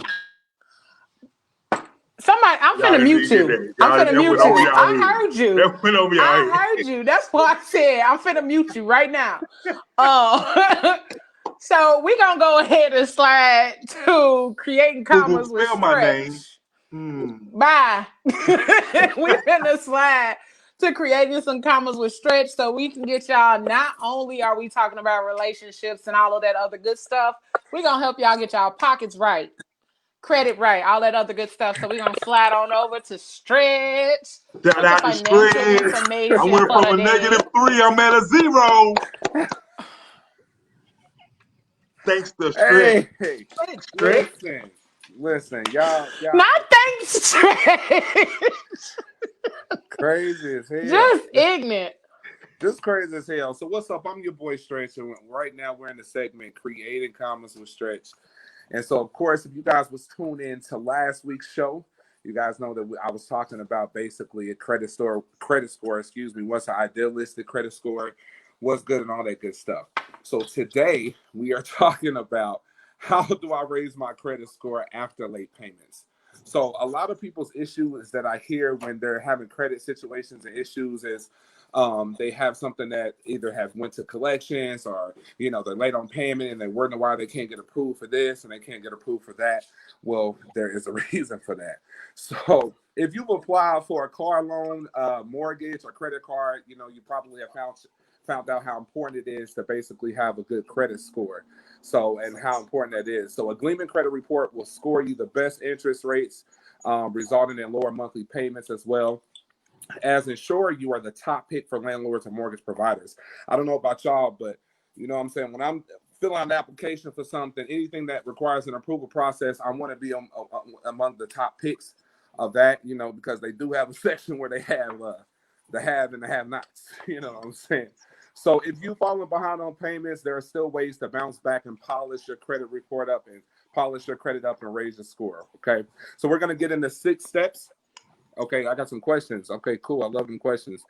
Somebody, I'm Y'all finna didn't mute even get you. that. I'm Y'all, finna that went mute over you. y'all I head. heard you. That went over y'all head. I heard you. That's why I said I'm finna mute you right now. So we're gonna go ahead and slide to creating Google commas with spell my name. stretch. Bye. We're gonna slide to creating some commas with stretch so we can get y'all. Not only are we talking about relationships and all of that other good stuff, we're gonna help y'all get y'all pockets right, credit right, all that other good stuff. So we're gonna slide on over to stretch Shout with the out to financial stretch. I information went for from the a day. -3. I'm at a 0. Thanks to stretch. Hey, Thanks, stretch. listen, y'all, Not thanks, stretch. crazy as hell. Just ignorant. Just crazy as hell. So what's up? I'm your boy Stretch, and right now we're in the segment Creating Commas with Stretch. And so, of course, if you guys was tuned in to last week's show, you guys know that I was talking about basically a credit score, what's an idealistic credit score, what's good and all that good stuff. So today we are talking about how do I raise my credit score after late payments. So a lot of people's issues that I hear when they're having credit situations and issues is they have something that either have went to collections or they're late on payment and they're wondering why they can't get approved for this and they can't get approved for that. Well, there is a reason for that. So if you've applied for a car loan, mortgage, or credit card, you probably have found out how important it is to basically have a good credit score. So, and how important that is. So a Gleaman credit report will score you the best interest rates, resulting in lower monthly payments as well. As insured, you are the top pick for landlords and mortgage providers. I don't know about y'all, but you know what I'm saying? When I'm filling out an application for something, anything that requires an approval process, I want to be among the top picks of that, because they do have a section where they have the have and the have nots. You know what I'm saying? So if you've fallen behind on payments, there are still ways to bounce back and polish your credit report up and polish your credit up and raise your score. Okay. So we're going to get into 6 steps. Okay, I got some questions. Okay, cool. I love them questions.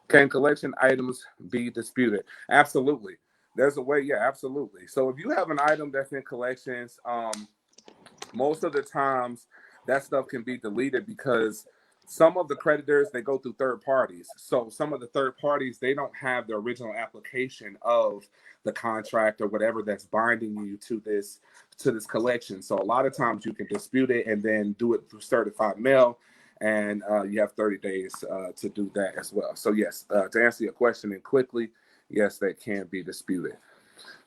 Can collection items be disputed? Absolutely. There's a way. Yeah, absolutely. So if you have an item that's in collections, most of the times that stuff can be deleted because some of the creditors, they go through third parties. So some of the third parties, they don't have the original application of the contract or whatever that's binding you to this collection. So a lot of times you can dispute it and then do it through certified mail. And you have 30 days to do that as well. So yes, to answer your question and quickly, yes, that can be disputed.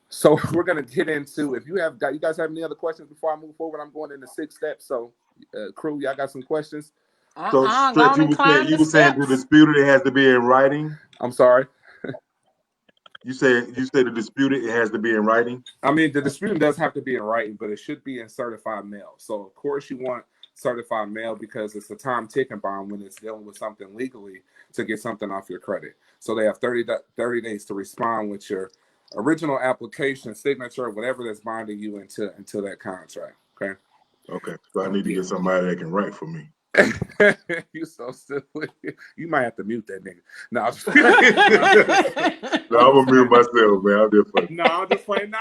So we're gonna get into, if you guys have any other questions before I move forward, I'm going into 6 steps. So crew, y'all got some questions? So stretch, you were saying to dispute it has to be in writing. I'm sorry. You said to dispute it has to be in writing. I mean, the disputing does have to be in writing, but it should be in certified mail. So of course you want certified mail because it's a time ticking bomb when it's dealing with something legally to get something off your credit. So they have 30 days to respond with your original application, signature, whatever that's binding you into that contract. Okay. Okay. So I need to get somebody that can write for me. You so silly. You might have to mute that nigga. No, I'm gonna mute myself, man. I'm just playing.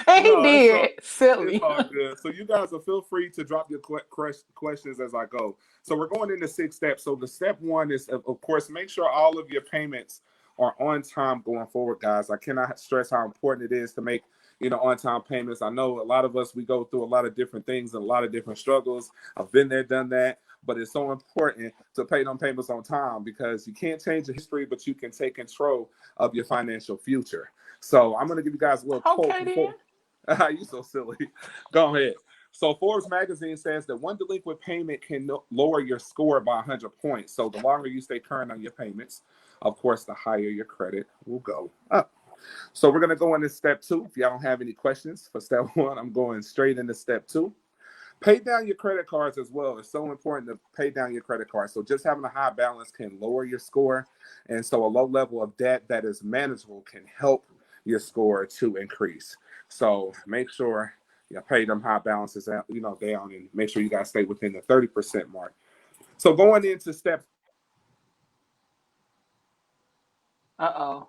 He did. Silly. It's all good. So you guys will feel free to drop your questions as I go. So we're going into 6 steps. So the step 1 is, of course, make sure all of your payments are on time going forward, guys. I cannot stress how important it is to make on-time payments. I know a lot of us, we go through a lot of different things and a lot of different struggles. I've been there, done that, but it's so important to pay them payments on time because you can't change the history, but you can take control of your financial future. So I'm going to give you guys a little quote before. You so silly. Go ahead. So Forbes magazine says that one delinquent payment can lower your score by 100 points. So the longer you stay current on your payments, of course, the higher your credit will go up. So we're going to go into step 2. If y'all don't have any questions for step 1, I'm going straight into step 2. Pay down your credit cards as well. It's so important to pay down your credit cards. So just having a high balance can lower your score. And so a low level of debt that is manageable can help your score to increase. So make sure pay them high balances out, down, and make sure you guys stay within the 30% mark. So going into step. Uh-oh.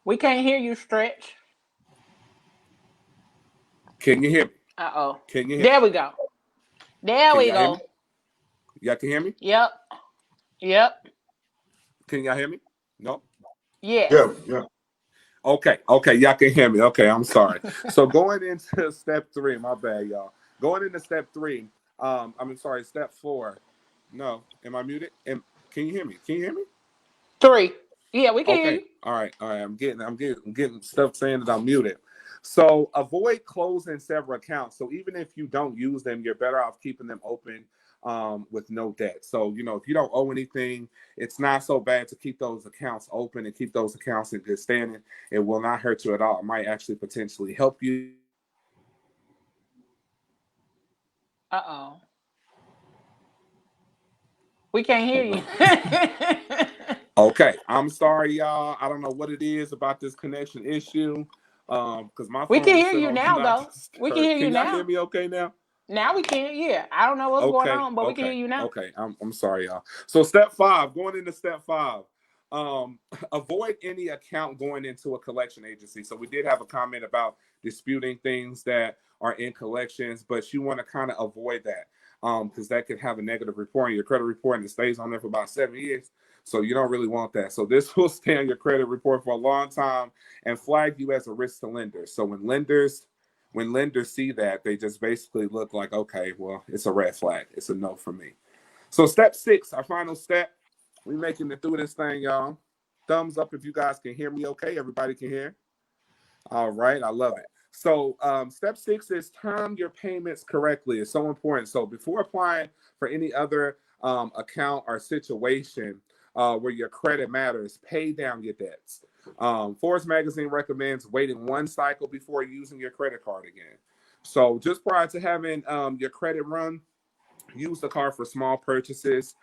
We can't hear you, Stretch. Can you hear me? Uh-oh. Can you hear There we go. There we go. Y'all can hear me? Yep. Can y'all hear me? No? Yes. Yeah. Okay, y'all can hear me. Okay, I'm sorry. So going into step 3, my bad, y'all. Going into step 3, step 4. No, am I muted? Can you hear me? 3. Yeah, we can hear you. All right. I'm getting stuff saying that I'm muted. So avoid closing several accounts. So even if you don't use them, you're better off keeping them open with no debt. So, if you don't owe anything, it's not so bad to keep those accounts open and keep those accounts in good standing. It will not hurt you at all. It might actually potentially help you. Uh-oh. We can't hear you. Okay, I'm sorry, y'all. I don't know what it is about this connection issue. Because my phone we can is hear still you on now, Do Not though. Disturb. We can hear you Can y'all now. hear me okay now? Now we can, yeah. I don't know what's going on, but we can hear you now. Okay, I'm sorry, y'all. So step 5, going into step 5, avoid any account going into a collection agency. So we did have a comment about disputing things that are in collections, but you want to kind of avoid that because that could have a negative report on your credit report, and it stays on there for about 7 years. So you don't really want that. So this will stay on your credit report for a long time and flag you as a risk to lenders. So when lenders see that, they just basically look like, okay, well, it's a red flag. It's a no for me. So step 6, our final step. We making it through this thing, y'all. Thumbs up if you guys can hear me okay. Everybody can hear? All right, I love it. So step 6 is time your payments correctly. It's so important. So before applying for any other account or situation where your credit matters, pay down your debts. Forbes magazine recommends waiting 1 cycle before using your credit card again. So just prior to having your credit run, use the card for small purchases.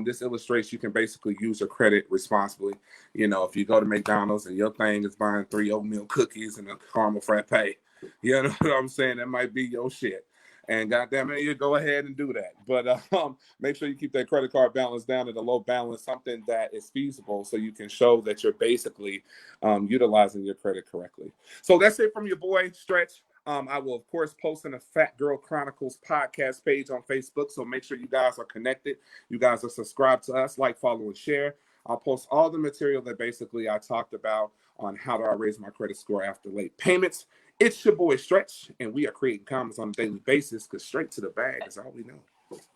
This illustrates you can basically use your credit responsibly. If you go to McDonald's and your thing is buying 3 oatmeal cookies and a caramel frappe, you know what I'm saying? That might be your shit. And goddamn it, you go ahead and do that. But make sure you keep that credit card balance down at a low balance, something that is feasible, so you can show that you're basically utilizing your credit correctly. So that's it from your boy, Stretch. I will, of course, post in a Phat Girl Chronicles podcast page on Facebook. So make sure you guys are connected. You guys are subscribed to us, like, follow, and share. I'll post all the material that basically I talked about on how do I raise my credit score after late payments. It's your boy Stretch, and we are creating comments on a daily basis because straight to the bag is all we know.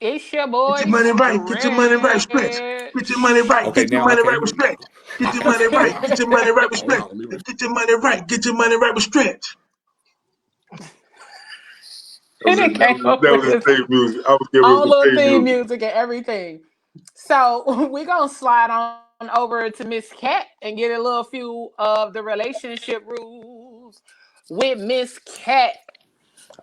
It's your boy. Get your money right. Get your money right, Stretch. Get your money right. Okay, get your money right with Stretch. Get your money right. Get your money right with Stretch. Get your money right. Get your money right with Stretch. That was the theme music. I was giving all the the theme music and everything. So we're gonna slide on over to Miss Cat and get a little few of the relationship rules with Miss Cat.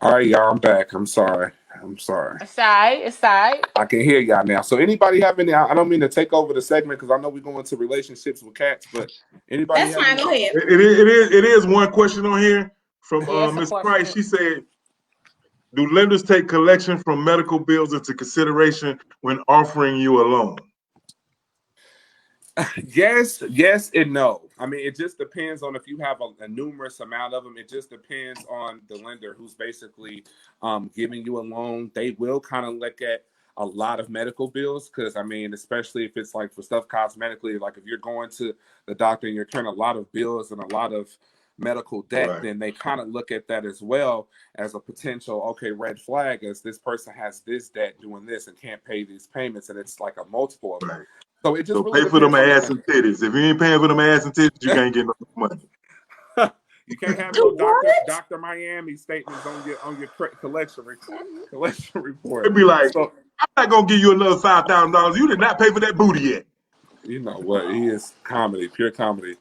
All right, y'all, I'm back. I'm sorry. It's side. I can hear y'all now. So anybody have any? I don't mean to take over the segment because I know we're going to relationships with cats, but anybody? That's fine. Go ahead. It is one question on here from Miss Price. She said, "Do lenders take collection from medical bills into consideration when offering you a loan?" Yes, and no. I mean, it just depends on if you have a numerous amount of them. It just depends on the lender who's basically giving you a loan. They will kind of look at a lot of medical bills because, I mean, especially if it's like for stuff cosmetically, like if you're going to the doctor and you're carrying a lot of bills and a lot of medical debt, right, then they kind of look at that as well as a potential, red flag, as this person has this debt doing this and can't pay these payments, and it's like a multiple of them. Right. So it just really pay for them ass and titties. If you ain't paying for them ass and titties, you can't get no money. You can't have no Dr. Miami statements on your collection report. It'd be like, I'm not gonna give you another $5,000. You did not pay for that booty yet. You know what? He is comedy, pure comedy.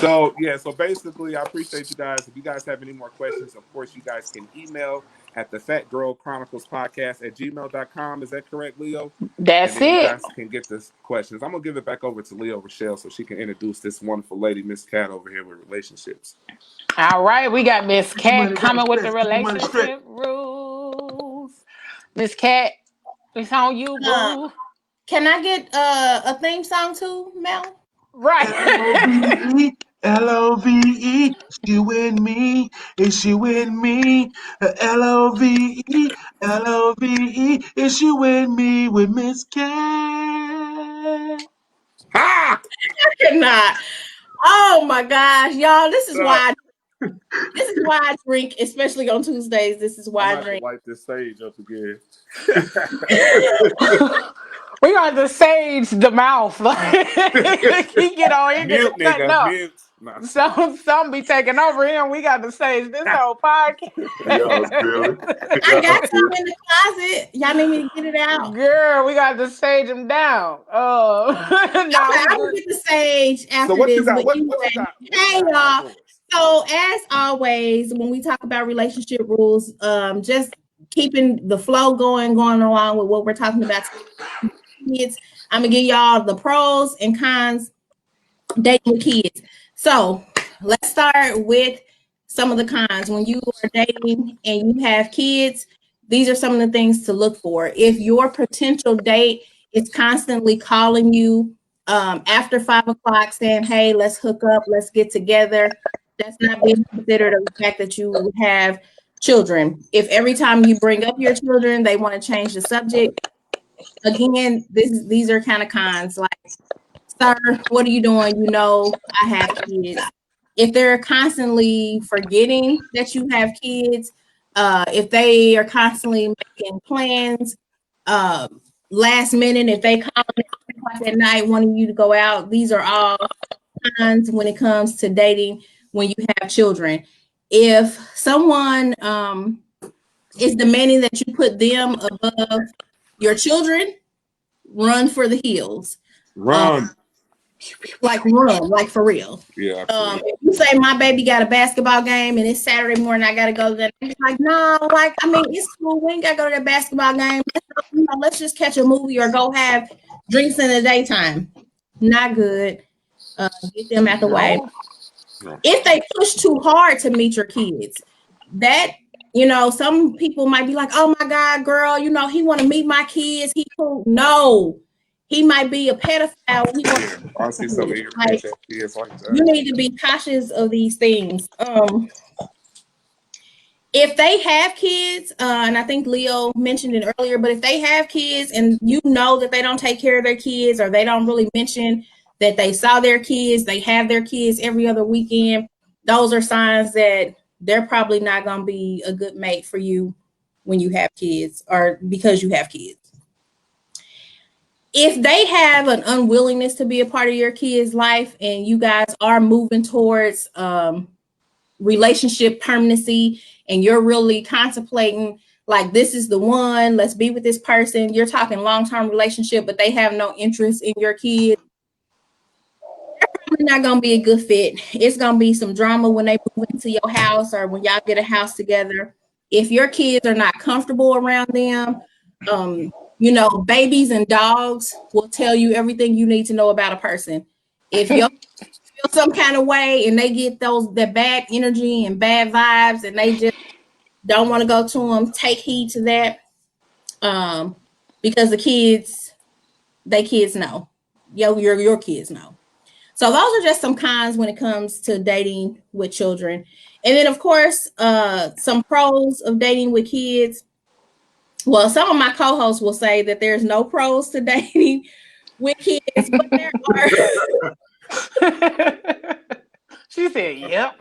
So yeah, so basically I appreciate you guys. If you guys have any more questions, of course you guys can email at the Phat Girl Chronicles Podcast at gmail.com. Is that correct, Leo? That's And then you it. guys can get the questions. I'm going to give it back over to Leo Rochelle so she can introduce this wonderful lady, Miss Cat, over here with relationships. All right, we got Miss Cat coming with the Keep your money straight. relationship rules. Miss Cat, it's on you, boo. Can I get a theme song too, Mel? Right. Love, Love, it's you and me, it's you and me. Love, Love, it's you and me with Miss Cat. Ha! I cannot. Oh my gosh, y'all! This is why I drink, especially on Tuesdays. This is why I'm I going to drink. wipe this stage up again. We got to sage the mouth. He get on here, Mute, get cutting nigga. up. Mute. Nah. Some be taking over here, and we got to sage this whole podcast. Y'all silly. I got some in the closet. Y'all need me to get it out. Girl, we got to sage him down. Okay, I'm gonna get the sage after So what this. you got? But What anyway, you got? hey y'all. So as always, when we talk about relationship rules, just keeping the flow going along with what we're talking about. Kids, I'm gonna give y'all the pros and cons dating with kids. So let's start with some of the cons. When you are dating and you have kids, these are some of the things to look for. If your potential date is constantly calling you after 5 o'clock saying, hey, let's hook up, let's get together, that's not being considered of the fact that you have children. If every time you bring up your children, they want to change the subject, again, these are kind of cons. Like, sir, what are you doing? You know, I have kids. If they're constantly forgetting that you have kids, if they are constantly making plans, last minute, if they call at night wanting you to go out, these are all cons when it comes to dating when you have children. If someone is demanding that you put them above your children, run for the hills. Run. Like for real. Yeah. If you say my baby got a basketball game and it's Saturday morning, I gotta go to that. It's like, no, like, I mean, it's cool. We ain't gotta go to that basketball game. Let's just catch a movie or go have drinks in the daytime. Not good. Get them out the way. No. If they push too hard to meet your kids, that, you know, some people might be like, oh my God, girl, you know, he want to meet my kids. He cool. No, he might be a pedophile. I see some of your kids like that. You need to be cautious of these things. If they have kids, and I think Leo mentioned it earlier, but if they have kids and you know that they don't take care of their kids or they don't really mention that they saw their kids, they have their kids every other weekend, those are signs that they're probably not going to be a good mate for you when you have kids or because you have kids. If they have an unwillingness to be a part of your kid's life and you guys are moving towards relationship permanency and you're really contemplating like, this is the one, let's be with this person, you're talking long-term relationship, but they have no interest in your kid, they're probably not going to be a good fit. It's going to be some drama when they move into your house or when y'all get a house together. If your kids are not comfortable around them, you know, babies and dogs will tell you everything you need to know about a person. If you feel some kind of way and they get that bad energy and bad vibes and they just don't want to go to them, take heed to that. Because the kids know. Your kids know. So those are just some cons when it comes to dating with children. And then, of course, some pros of dating with kids. Well, some of my co-hosts will say that there's no pros to dating with kids, but there are. She said, yep.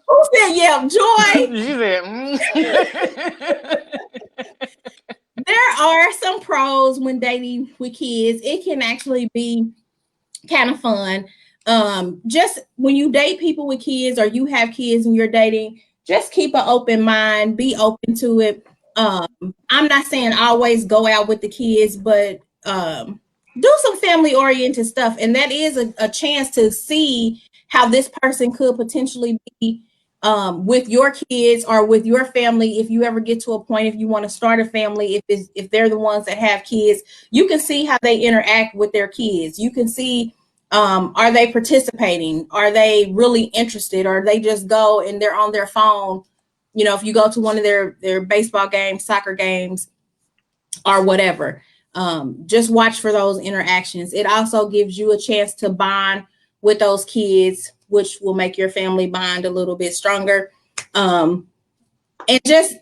Who said, yep, Joy? She said, There are some pros when dating with kids. It can actually be kind of fun. Just when you date people with kids or you have kids and you're dating, just keep an open mind, be open to it. I'm not saying always go out with the kids, but do some family oriented stuff. And that is a chance to see how this person could potentially be with your kids or with your family. If you ever get to a point, if you want to start a family, if they're the ones that have kids, you can see how they interact with their kids. You can see, are they participating? Are they really interested? Or they just go and they're on their phone? You know, if you go to one of their baseball games, soccer games, or whatever, just watch for those interactions. It also gives you a chance to bond with those kids, which will make your family bond a little bit stronger. And just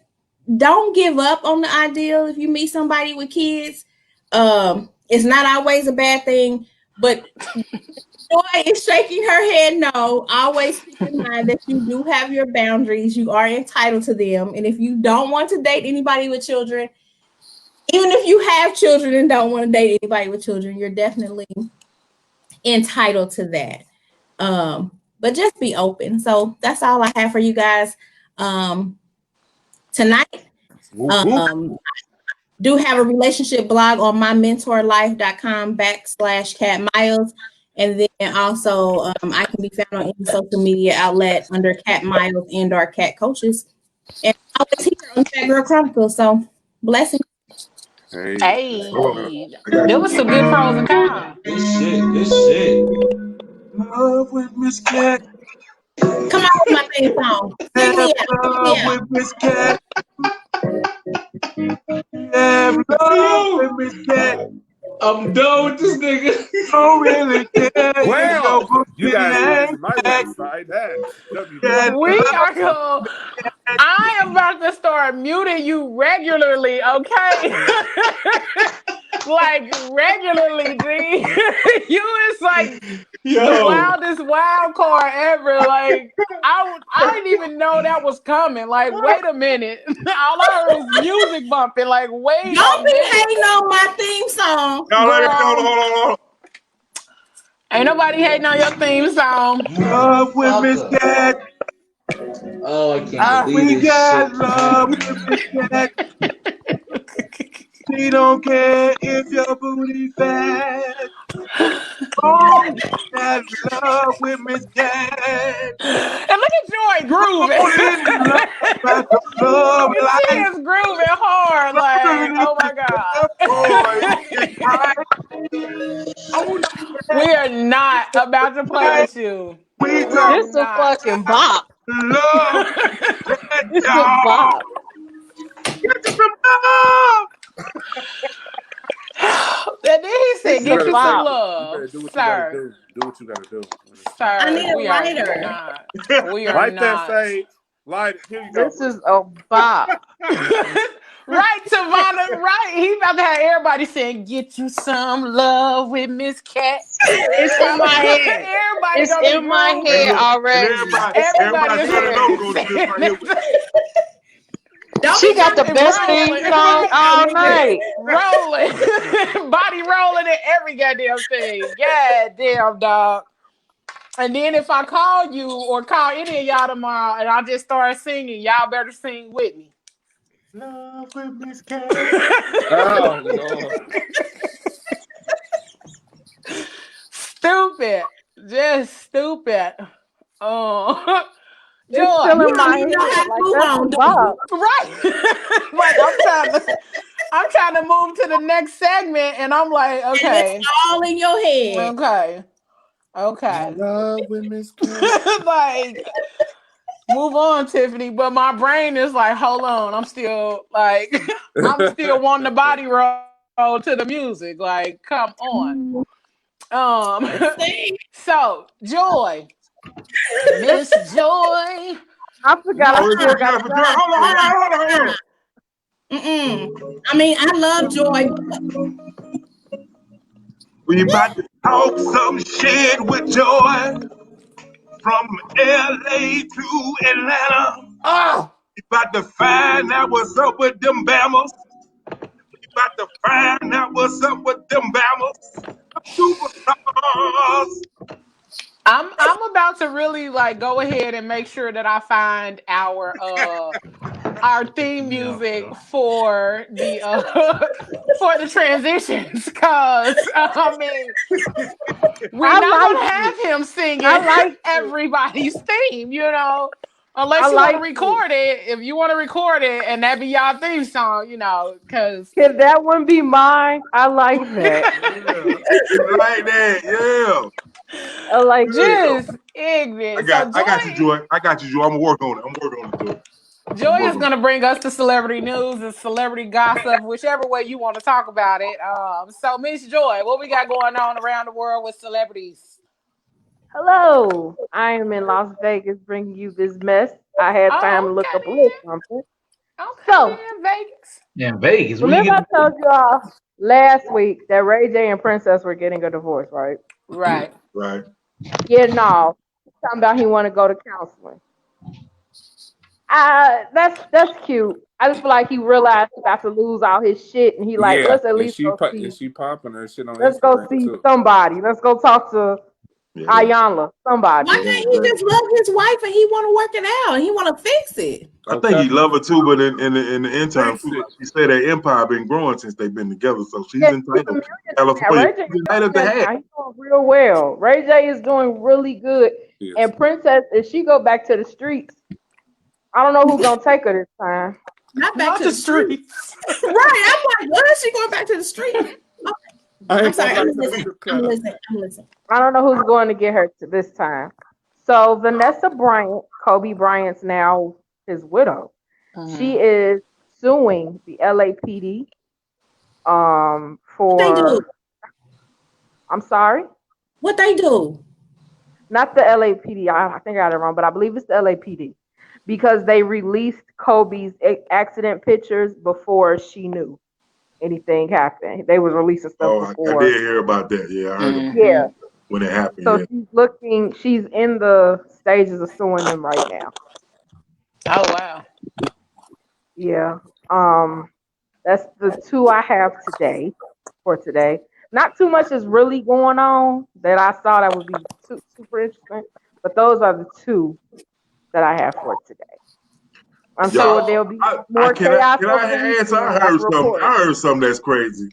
don't give up on the ideal. If you meet somebody with kids, it's not always a bad thing, but Joy is shaking her head no. Always keep in mind that you do have your boundaries. You are entitled to them. And if you don't want to date anybody with children, even if you have children and don't want to date anybody with children, you're definitely entitled to that. But just be open. So that's all I have for you guys tonight. Do have a relationship blog on mymentorlife.com/Cat Miles. And then also I can be found on any social media outlet under Cat Miles and our Cat Coaches. And I was here on Phat Girl Chronicles. So blessings. Hey, there was some good pros and cons. Good shit. Love with Miss Cat. Come on with my theme song. Sing me Love out. with Miss Cat. Have love with Miss Cat. I'm done with this nigga. Don't really care. Well, you guys might want to slide that. We are going. I am about to start muting you regularly, okay? Like regularly, G. You is like the wildest wild card ever. Like I didn't even know that was coming. Like, wait a minute. All I heard was music bumping. Like, wait. Don't be hating on my theme song. Hold on. Ain't nobody hating on your theme song. Love with Miss Cat. Oh, I can't believe We this got shit. love with Miss Cat. We don't care if your booty fat. Oh, got love with Miss Cat. And look at Joy grooving. Love She life. is grooving hard. Like, oh my God. We are not about to play with you. This a fucking bop. Love. This a bop. Get some love. And then he said, "Get you some You love, better do what sir." you gotta do. Do what you gotta do. Sir, I need a lighter. We are Light not. that sage. Light it. Here you go. This is a bop. Right, Savannah. Right. He about to have everybody saying, "Get you some love with Miss Cat." It's in my head. Everybody It's gonna in my groove. head already. Everybody She got the best theme song all night. Rolling. Body rolling in every goddamn thing. God damn, dog. And then if I call you or call any of y'all tomorrow and I just start singing, y'all better sing with me. Love with Miss Cat. Oh, Lord. Stupid. Just stupid. Oh. It's still in my head. Like, that's a bop. Right. Like I'm trying to move to the next segment and I'm like, okay. It's all in your head. Okay. Love with Miss Cat. Like, move on, Tiffany. But my brain is like, hold on. I'm still wanting the body roll to the music. Like, come on. So Joy. Miss Joy. I forgot I still got to Hold on. I mean, I love Joy. We about to talk some shit with Joy from LA to Atlanta. Oh, We about to find out what's up with them Bammers. We about to find out what's up with them Bammers. Superstars. I'm about to really like go ahead and make sure that I find our theme music for the transitions, cause I mean we're not gonna have him singing everybody's theme, you know. Unless you want like to record it. If you want to record it and that be y'all theme song, because Can that one be mine? I like that. You like that? Yeah. I like it. just ignorant. So I got you, Joy. I got you, Joy. I'm gonna work on it, Joy. Joy is going to bring us to celebrity news and celebrity gossip, whichever way you want to talk about it. So, Miss Joy, what we got going on around the world with celebrities? Hello, I am in Las Vegas bringing you this mess. I had time to look up a little something. Okay, So, in Vegas. Yeah, in Vegas. Remember I told y'all last week that Ray J and Princess were getting a divorce, right? Right. Right. Yeah, no. Talking about he want to go to counseling. That's cute. I just feel like he realized he got to lose all his shit, and he like, let's at least go see. Is she popping her shit on Let's go Instagram see too? somebody. Let's go talk to Ayanla. Somebody. Why can't he just love his wife and he want to work it out and he want to fix it? I think he love her too, but in the interim, she said that empire been growing since they've been together, so she's entitled. California, she's entitled to have. He's doing real well. Ray J is doing really good, and Princess, if she go back to the streets, I don't know who's gonna take her this time. Not back to the streets. Right. I'm like, what is she going back to the street? Okay. I'm sorry. I'm listening. I don't know who's going to get her to this time. So Vanessa Bryant, Kobe Bryant's now his widow. She is suing the LAPD for what they do? I'm sorry? What they do? Not the LAPD. I think I got it wrong, but I believe it's the LAPD. Because they released Kobe's accident pictures before she knew anything happened. They was releasing stuff before. I did hear about that. Yeah, I heard Yeah. When it happened. So she's in the stages of suing them right now. Oh wow. Yeah. That's the two I have for today. Not too much is really going on that I saw that would be super interesting, but those are the two that I have for today. I'm sure there'll be more chaos. I heard something that's crazy.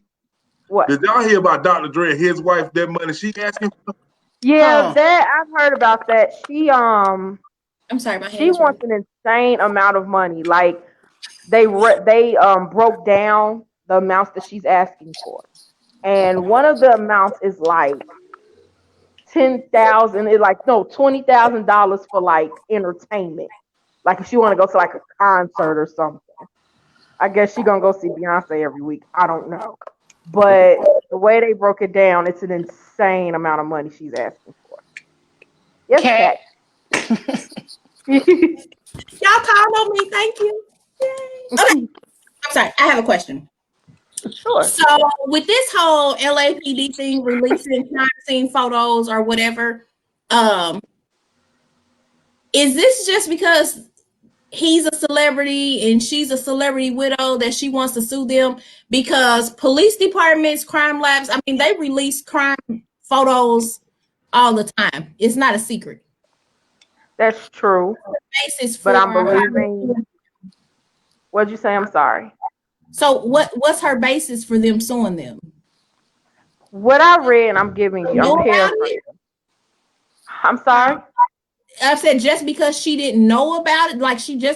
What? Did y'all hear about Dr. Dre and his wife, that money she asking for? Yeah, that I've heard about that. She I'm sorry, she wants an insane amount of money. Like they broke down the amounts that she's asking for. And one of the amounts is like $20,000 for like entertainment. Like if she want to go to like a concert or something. I guess she gonna go see Beyonce every week. I don't know. But the way they broke it down, it's an insane amount of money she's asking for. Yes, Kat. Y'all called on me. Thank you. Yay. Okay. I'm sorry. I have a question. Sure. So with this whole LAPD thing, releasing crime scene photos or whatever, is this just because he's a celebrity and she's a celebrity widow that she wants to sue them? Because police departments, crime labs, I mean, they release crime photos all the time. It's not a secret. That's true. But I'm believing. What'd you say? I'm sorry. So what's her basis for them suing them? What I read, and I'm giving you. I'm sorry. I said just because she didn't know about it,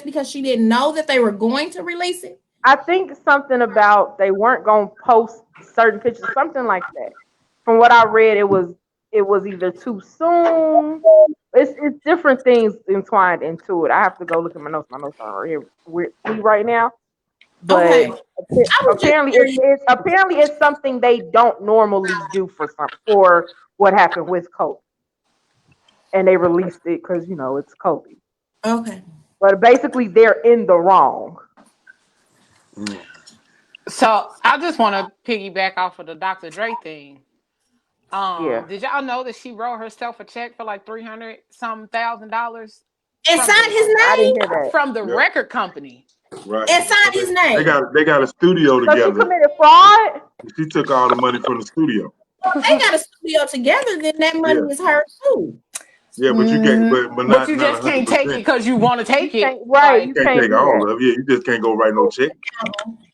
because she didn't know that they were going to release it. I think something about they weren't going to post certain pictures, something like that. From what I read, it was either too soon. It's different things entwined into it. I have to go look at my notes. My notes are here with me right now. But apparently it's something they don't normally do for what happened with Kobe. And they released it because, it's Kobe. Okay. But basically, they're in the wrong. So I just want to piggyback off of the Dr. Dre thing. Did y'all know that she wrote herself a check for like $300,000? And signed his name? I didn't hear that. From the record company. Right. And signed his name. They got a studio together. So she committed fraud? She took all the money from the studio. Well, they got a studio together, then that money is hers too. Yeah, but you can't. But you just can't take it because you want to take it. Right. You can't take all of it. Yeah, you just can't go write no check.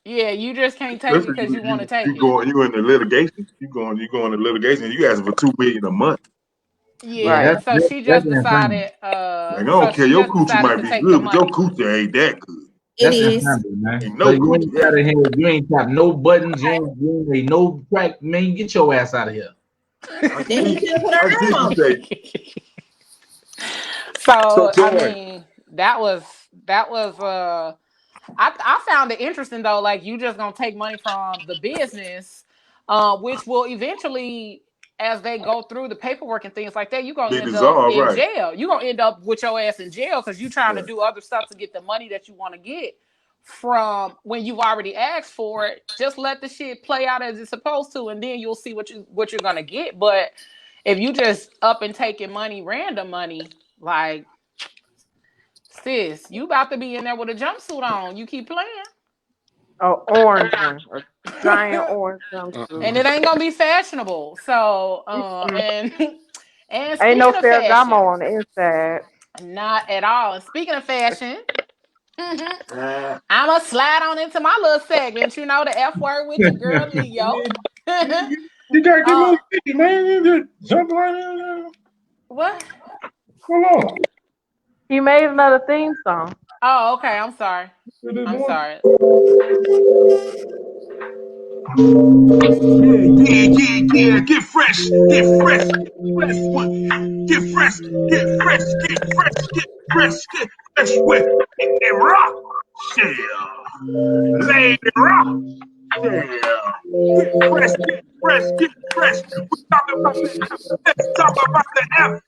Yeah, you just can't take it because you want to take it. You in the litigation. You going to litigation. You asking for $2 million a month. Yeah, Right. so she that's just insanity. decided. Like, I So don't care. she Your just coochie decided might to be take the good, but your money. coochie ain't that good. It That's is. insanity, man. Ain't So no you coochie ain't that out of good. here. You ain't got no buttons. You ain't made no track. Man, get your ass out of here. I Then he see. should have put I her see name you on. say. So So I Joy, mean, that was. I found it interesting though. Like you just gonna take money from the business, which will eventually, as they go through the paperwork and things like that, you're gonna they end up dissolve, in right? jail. You're gonna end up with your ass in jail because you're trying to Right. do other stuff to get the money that you want to get from when you've already asked for it. Just let the shit play out as it's supposed to, and then you'll see what you're gonna get. But if you just up and taking money, random money, like sis, you about to be in there with a jumpsuit on. You keep playing. A orange one, a giant And orange jumpsuit. it ain't gonna be fashionable. So, Mm-mm. and and Ain't no speaking of fashion, Ferragamo on the inside. not at all. And speaking of fashion, I'm Ah, gonna slide on into my little segment. You know, the F word with your girl Leo. You gotta get uh, more 50, man. You just jump right in there. what? Come on. He made another theme song. Oh, okay. I'm sorry. You do I'm more. sorry. yeah. Get fresh, get fresh, get fresh with, get fresh, get fresh, get fresh, get fresh, get fresh with Lady Rock. Yeah, Lady Rock. Yeah, get fresh, get fresh, get fresh. We talking about the F. Let's talk about the F.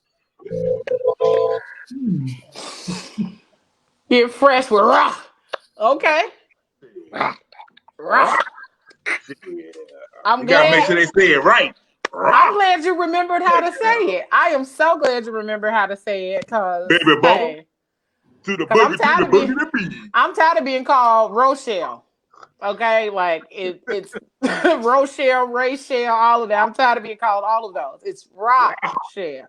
Get fresh with raw. Okay. Yeah, Raw. Rock. Yeah, I'm you gotta make glad. sure they say it right. I'm Rock. glad you remembered how to say Yeah, it. I am so glad you remember how to say it, cause baby bubba hey, to the cause boogie to the boogie to beat. I'm tired of being called Rochelle. Okay, like it's Rochelle, Rachel, all of that. I'm tired of being called all of those. It's Rochelle,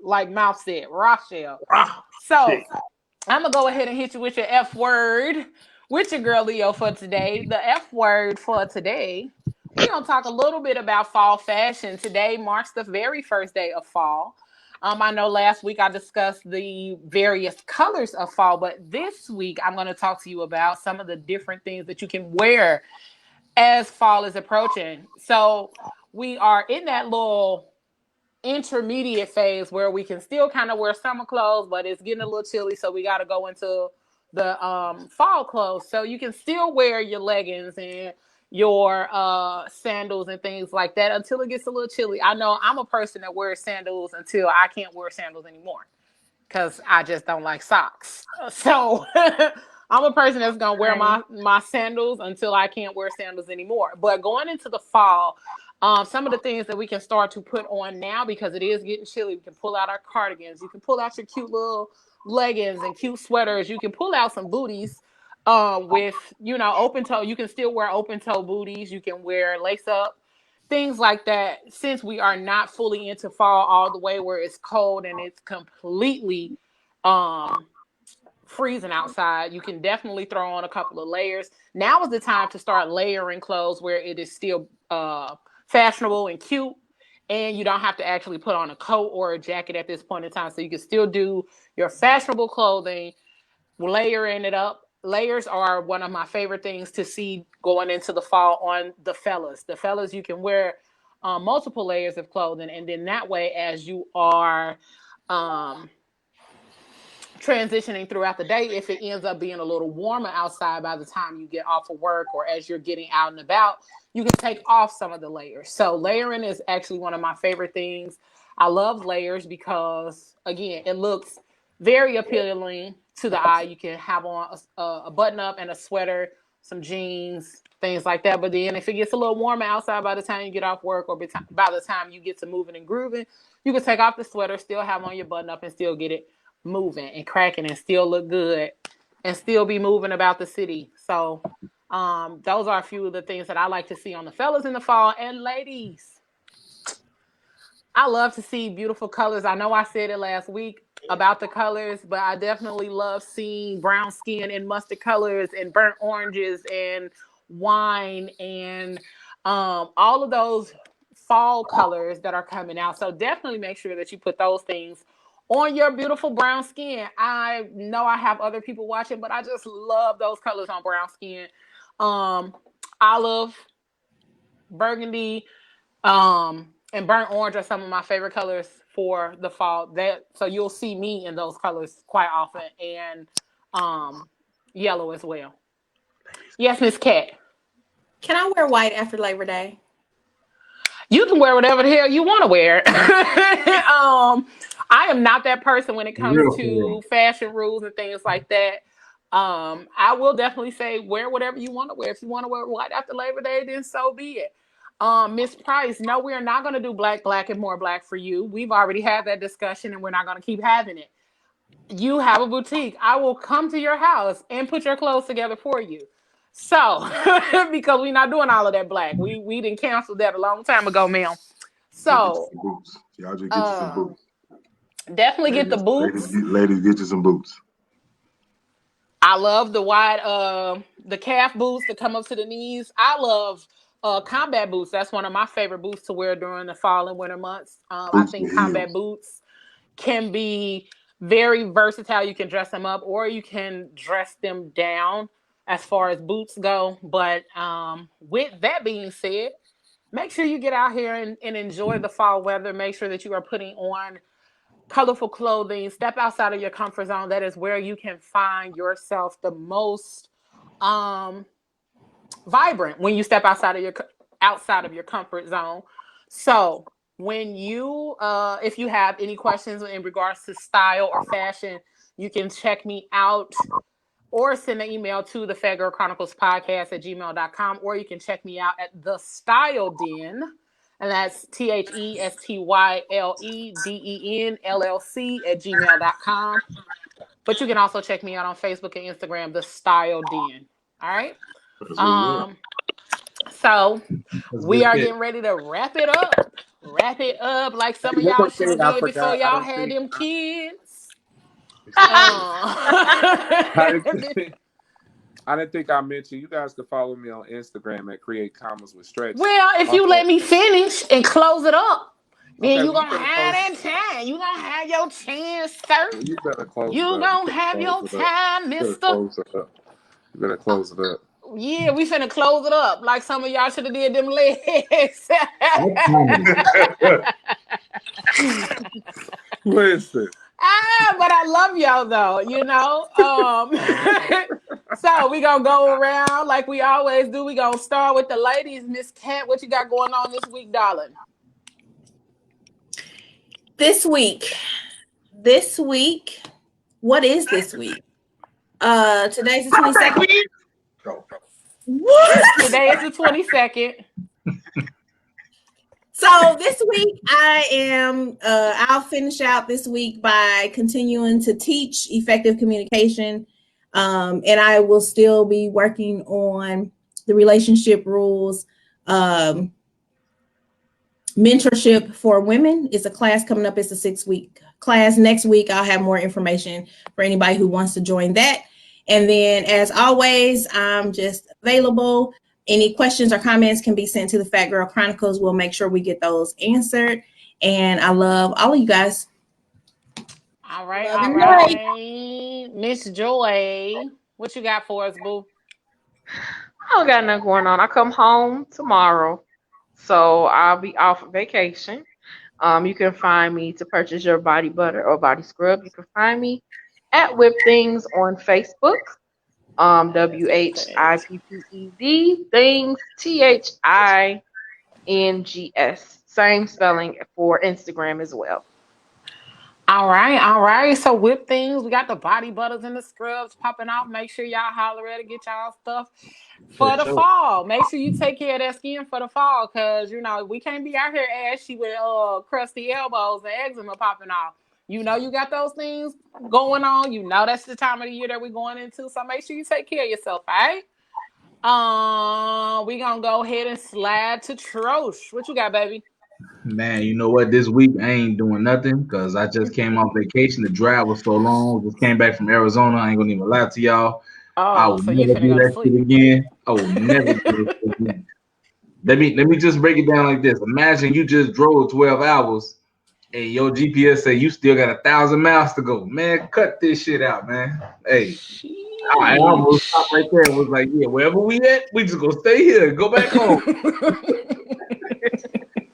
like mouth said, Rochelle. Rock. So Yeah. I'm gonna go ahead and hit you with your F word with your girl Leo for today. The F word for today. We're gonna talk a little bit about fall fashion. Today marks the very first day of fall. I know last week I discussed the various colors of fall, but this week I'm going to talk to you about some of the different things that you can wear as fall is approaching. So we are in that little intermediate phase where we can still kind of wear summer clothes, but it's getting a little chilly, so we got to go into the fall clothes. So you can still wear your leggings and your sandals and things like that until it gets a little chilly. I know I'm a person that wears sandals until I can't wear sandals anymore because I just don't like socks. So I'm a person that's gonna wear Same. my sandals until I can't wear sandals anymore. But going into the fall, some of the things that we can start to put on now because it is getting chilly. We can pull out our cardigans. You can pull out your cute little leggings and cute sweaters. You can pull out some booties with open toe. You can still wear open toe booties. You can wear lace up things like that, since we are not fully into fall all the way where it's cold and it's completely um freezing outside. You can definitely throw on a couple of layers. Now is the time to start layering clothes where it is still fashionable and cute, and you don't have to actually put on a coat or a jacket at this point in time, so you can still do your fashionable clothing, layering it up. Layers are one of my favorite things to see going into the fall on the fellas. The fellas, you can wear multiple layers of clothing, and then that way, as you are um, transitioning throughout the day, if it ends up being a little warmer outside by the time you get off of work or as you're getting out and about, you can take off some of the layers. So layering is actually one of my favorite things. I love layers because, again, it looks very appealing to the eye. You can have on a button up and a sweater, some jeans, things like that. But then if it gets a little warmer outside by the time you get off work or by the time you get to moving and grooving, you can take off the sweater, still have on your button up, and still get it moving and cracking and still look good and still be moving about the city. So those are a few of the things that I like to see on the fellas in the fall. And ladies, I love to see beautiful colors. I know I said it last week about the colors, but I definitely love seeing brown skin and mustard colors and burnt oranges and wine and all of those fall colors that are coming out. So definitely make sure that you put those things on your beautiful brown skin. I know I have other people watching, but I just love those colors on brown skin. Olive, burgundy, and burnt orange are some of my favorite colors for the fall. So you'll see me in those colors quite often, and yellow as well. Yes, Miss Cat. Can I wear white after Labor Day? You can wear whatever the hell you want to wear. I am not that person when it comes to fashion rules and things like that. I will definitely say wear whatever you want to wear. If you want to wear white after Labor Day, then so be it. Miss Price, no, we are not going to do black, and more black for you. We've already had that discussion, and we're not going to keep having it. You have a boutique. I will come to your house and put your clothes together for you. So, because we're not doing all of that black. We didn't cancel that a long time ago, ma'am. So, y'all just get you some boots. Definitely get the boots. Ladies, get you some boots. I love the wide, the calf boots that come up to the knees. I love combat boots. That's one of my favorite boots to wear during the fall and winter months. I think combat boots can be very versatile. You can dress them up or you can dress them down as far as boots go. But with that being said, make sure you get out here and enjoy the fall weather. Make sure that you are putting on colorful clothing. Step outside of your comfort zone. That is where you can find yourself the most vibrant, when you step outside of your comfort zone. So when you if you have any questions in regards to style or fashion, you can check me out or send an email to the Phat Girl Chronicles Podcast at gmail.com, or you can check me out at The Style Den, and that's TheStyleDen LLC at gmail.com. But you can also check me out on Facebook and Instagram, The Style Den. All right. So we are getting ready to wrap it up. Wrap it up like some of y'all should have did before y'all had them kids. I didn't think I mentioned you guys could follow me on Instagram at Create Commas with Stretch. Well, if you let me finish and close it up, then you're going to have that time. You're going to have your chance, sir. You better close it up. You're going to have your time, mister. You better close it up. Yeah, we finna close it up like some of y'all should have did them legs. Listen. But I love y'all though, you know. So we gonna go around like we always do. We gonna start with the ladies. Miss Cat, what you got going on this week, darling? This week, what is this week? Today's the 22nd. What? Today is the 22nd. So this week I'll finish out this week by continuing to teach effective communication. And I will still be working on the relationship rules. Mentorship for women is a class coming up. It's a 6-week class. Next week, I'll have more information for anybody who wants to join that. And then, as always, I'm just available. Any questions or comments can be sent to the Phat Girl Chronicles. We'll make sure we get those answered. And I love all of you guys. All right. Miss Joy, what you got for us, boo? I don't got nothing going on. I come home tomorrow, so I'll be off vacation. You can find me to purchase your body butter or body scrub. You can find me at Whip Things on Facebook. WHIPPED Things THINGS. Same spelling for Instagram as well. All right. So Whip Things, we got the body butters and the scrubs popping off. Make sure y'all holler at it, get y'all stuff for the fall. Make sure you take care of that skin for the fall, because you know we can't be out here ashy with crusty elbows and eczema popping off. You know you got those things going on. You know that's the time of the year that we're going into. So make sure you take care of yourself, all right? We're going to go ahead and slide to Trosh. What you got, baby? Man, you know what? This week I ain't doing nothing because I just came off vacation. The drive was so long. Just came back from Arizona. I ain't going to even lie to y'all. I will never do that shit again. I will never do it again. Let me just break it down like this. Imagine you just drove 12 hours and your GPS say you still got 1,000 miles to go. Man, cut this shit out, man. Hey, I almost stopped right there and was like, yeah, wherever we at, we just gonna stay here and go back home.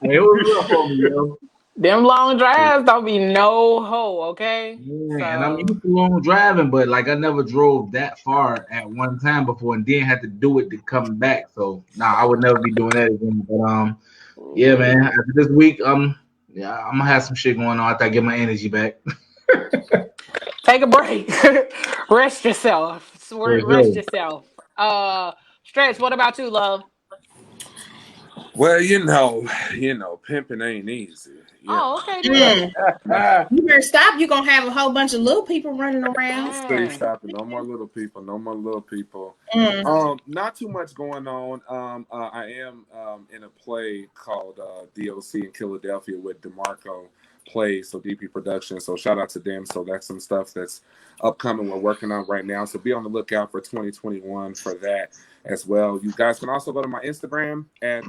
It was rough on me, yo. Them long drives don't be no hoe, okay? Yeah, and I'm So used to long driving, but like I never drove that far at one time before, and then had to do it to come back. So nah, I would never be doing that again. But yeah, man. After this week, yeah, I'm gonna have some shit going on after I get my energy back. take a break. Rest yourself. For Rest sure. yourself. Stretch, what about you, love? Well, pimping ain't easy. Oh, okay then. You better stop. You're gonna have a whole bunch of little people running around. Stay stopping. No more little people. No more little people. Not too much going on. I am in a play called DOC in Philadelphia with DeMarco Plays, so DP Productions. So shout out to them. So that's some stuff that's upcoming. We're working on right now. So be on the lookout for 2021 for that as well. You guys can also go to my Instagram at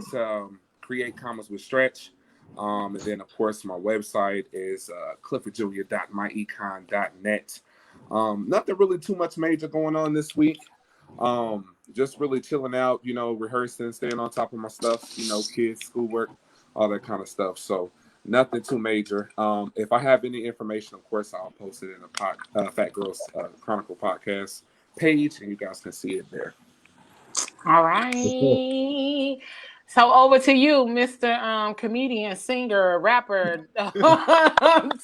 Create Commas with Stretch. And then, of course, my website is cliffordjr.myecon.net. Nothing really too much major going on this week. Just really chilling out, rehearsing, staying on top of my stuff, kids, schoolwork, all that kind of stuff. So nothing too major. If I have any information, of course, I'll post it in the Phat Girl Chronicles Podcast page, and you guys can see it there. All right. So over to you, Mr. Comedian, singer, rapper,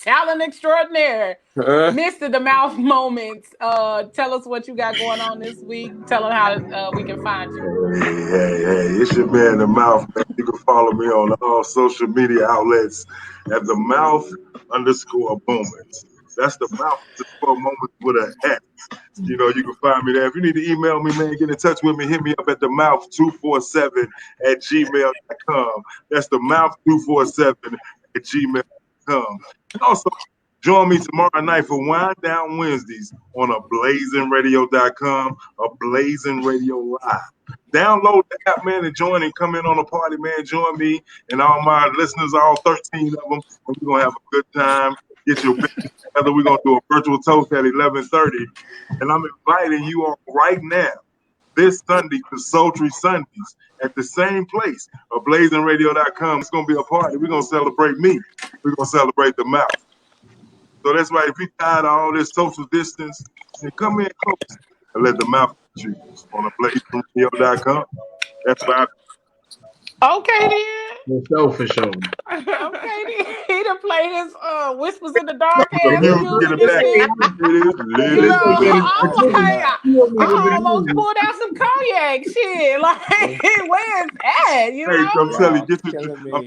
talent extraordinaire, Mr. The Mouth Moments. Tell us what you got going on this week. Tell them how we can find you. Hey, it's your man, The Mouth, man. You can follow me on all social media outlets at The Mouth_Moments. That's The Mouth_Moments with an X. You can find me there. If you need to email me, man, get in touch with me. Hit me up at themouth247@gmail.com. That's themouth247@gmail.com. Also, join me tomorrow night for Wind Down Wednesdays on ablazingradio.com, Ablazing Radio Live. Download the app, man, and join and come in on the party, man. Join me and all my listeners, all 13 of them, and we're going to have a good time. Get your business together. We're going to do a virtual toast at 11:30. And I'm inviting you all right now, this Sunday, to Sultry Sundays at the same place, ablazingradio.com. It's going to be a party. We're going to celebrate me. We're going to celebrate The Mouth. So that's right. If you're tired of all this social distance, then come in close and let The Mouth you on ablazingradio.com. That's right. Okay then. For sure. Okay then. He done played his whispers in the dark The ass music music in the and back. shit. I almost Hey, pulled out some cognac shit. Like, where is that? Hey, I'm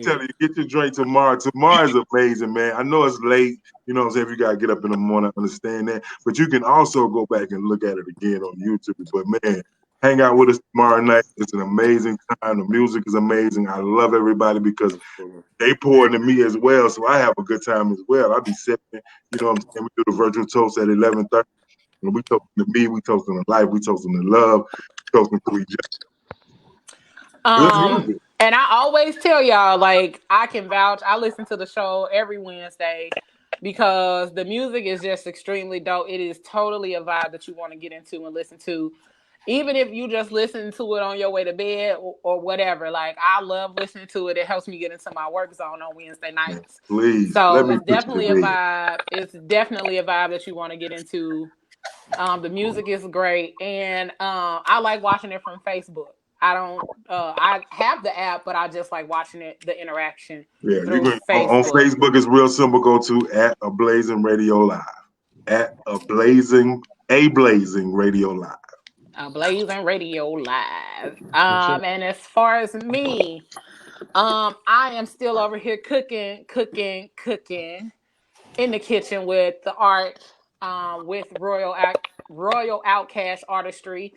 telling you, get your drink tomorrow. Tomorrow's amazing, man. I know it's late. You know what I'm saying? If you got to get up in the morning, I understand that. But you can also go back and look at it again on YouTube. But, man, hang out with us tomorrow night. It's an amazing time. The music is amazing. I love everybody because they pour into me as well. So I have a good time as well. I'll be sipping. You know what I'm saying? We do the virtual toast at 11:30. And we toasting to me. We toasting to life. We toasting to love. We toasting to each other. Good music. And I always tell y'all, like, I can vouch. I listen to the show every Wednesday because the music is just extremely dope. It is totally a vibe that you want to get into and listen to. Even if you just listen to it on your way to bed or whatever. Like, I love listening to it. It helps me get into my work zone on Wednesday nights. Please. So it's definitely a vibe. It's definitely a vibe that you want to get into. The music is great. And I like watching it from Facebook. I have the app, but I just like watching it, the interaction. Yeah, you can on Facebook. It's real simple. Go to @Ablazing Radio Live, @Ablazing Radio Live. Ablazing Radio Live. And as far as me, I am still over here cooking in the kitchen with the art, with Royal Outcast Artistry.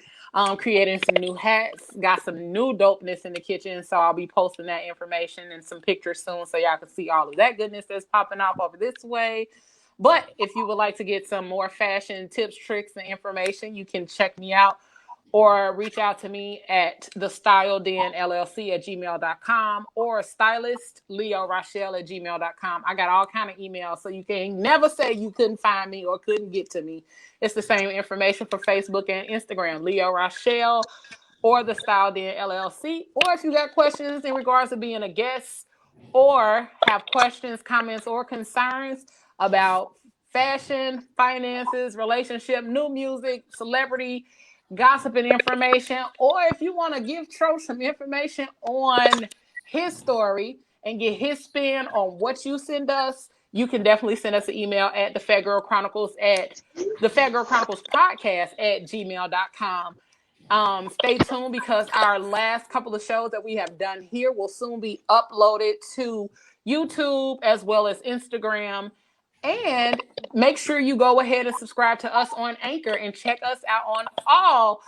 Creating some new hats, got some new dopeness in the kitchen, so I'll be posting that information and some pictures soon so y'all can see all of that goodness that's popping off over this way. But if you would like to get some more fashion tips, tricks, and information, you can check me out or reach out to me at thestyledennllc@gmail.com or stylistleorochelle@gmail.com. I got all kind of emails, so you can never say you couldn't find me or couldn't get to me. It's the same information for Facebook and Instagram, Leo Rochelle or the Style Den LLC. Or if you got questions in regards to being a guest or have questions, comments, or concerns about fashion, finances, relationship, new music, celebrity, gossip and information, or if you want to give Tro some information on his story and get his spin on what you send us, you can definitely send us an email at the Phat Girl Chronicles at the Phat Girl Chronicles Podcast at gmail.com. Stay tuned because our last couple of shows that we have done here will soon be uploaded to YouTube as well as Instagram. And make sure you go ahead and subscribe to us on Anchor and check us out on all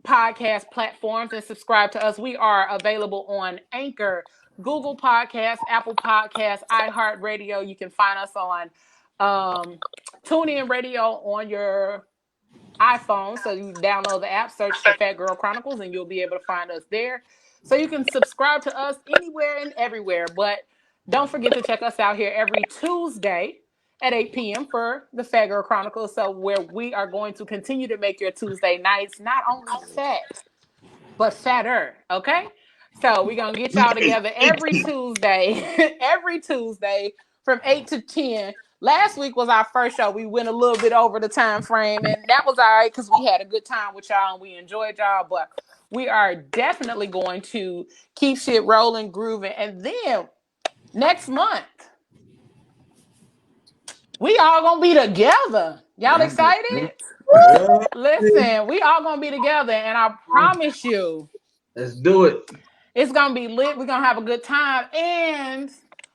podcast platforms and subscribe to us. We are available on Anchor, Google Podcasts, Apple Podcasts, iHeartRadio. You can find us on TuneIn Radio on your iPhone. So you download the app, search for Phat Girl Chronicles, and you'll be able to find us there. So you can subscribe to us anywhere and everywhere. But don't forget to check us out here every Tuesday at 8 p.m. for the Phat Girl Chronicles. So where we are going to continue to make your Tuesday nights not only fat, but fatter. Okay? So we're going to get y'all together every Tuesday, every Tuesday from 8 to 10. Last week was our first show. We went a little bit over the time frame, and that was all right because we had a good time with y'all and we enjoyed y'all. But we are definitely going to keep shit rolling, grooving. And then next month, we all gonna be together. Y'all excited? Listen, we all gonna be together, and I promise you, Let's do it. it's gonna be lit. We're gonna have a good time, and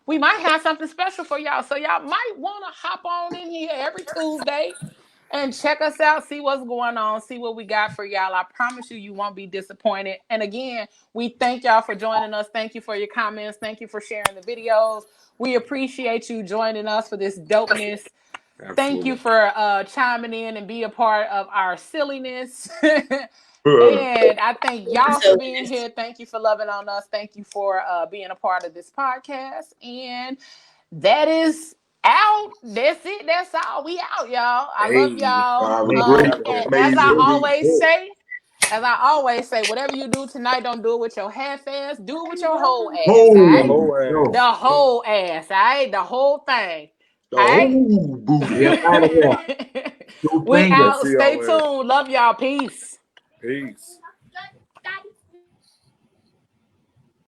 we might have something special for y'all. So y'all might want to hop on in here every Tuesday and check us out, see what's going on, see what we got for y'all. I promise you, you won't be disappointed. And again, we thank y'all for joining us. Thank you for your comments. Thank you for sharing the videos. We appreciate you joining us for this dopeness. Absolutely. Thank you for chiming in and be a part of our silliness. And I thank y'all for being here. Thank you for loving on us. Thank you for being a part of this podcast. And that is out. That's it. That's all. We out, y'all. I love y'all. And as I always say, whatever you do tonight, don't do it with your half ass. Do it with your whole ass. All right? The whole ass. All right? The whole thing. All right? We out. Stay tuned. Love y'all. Peace. Peace.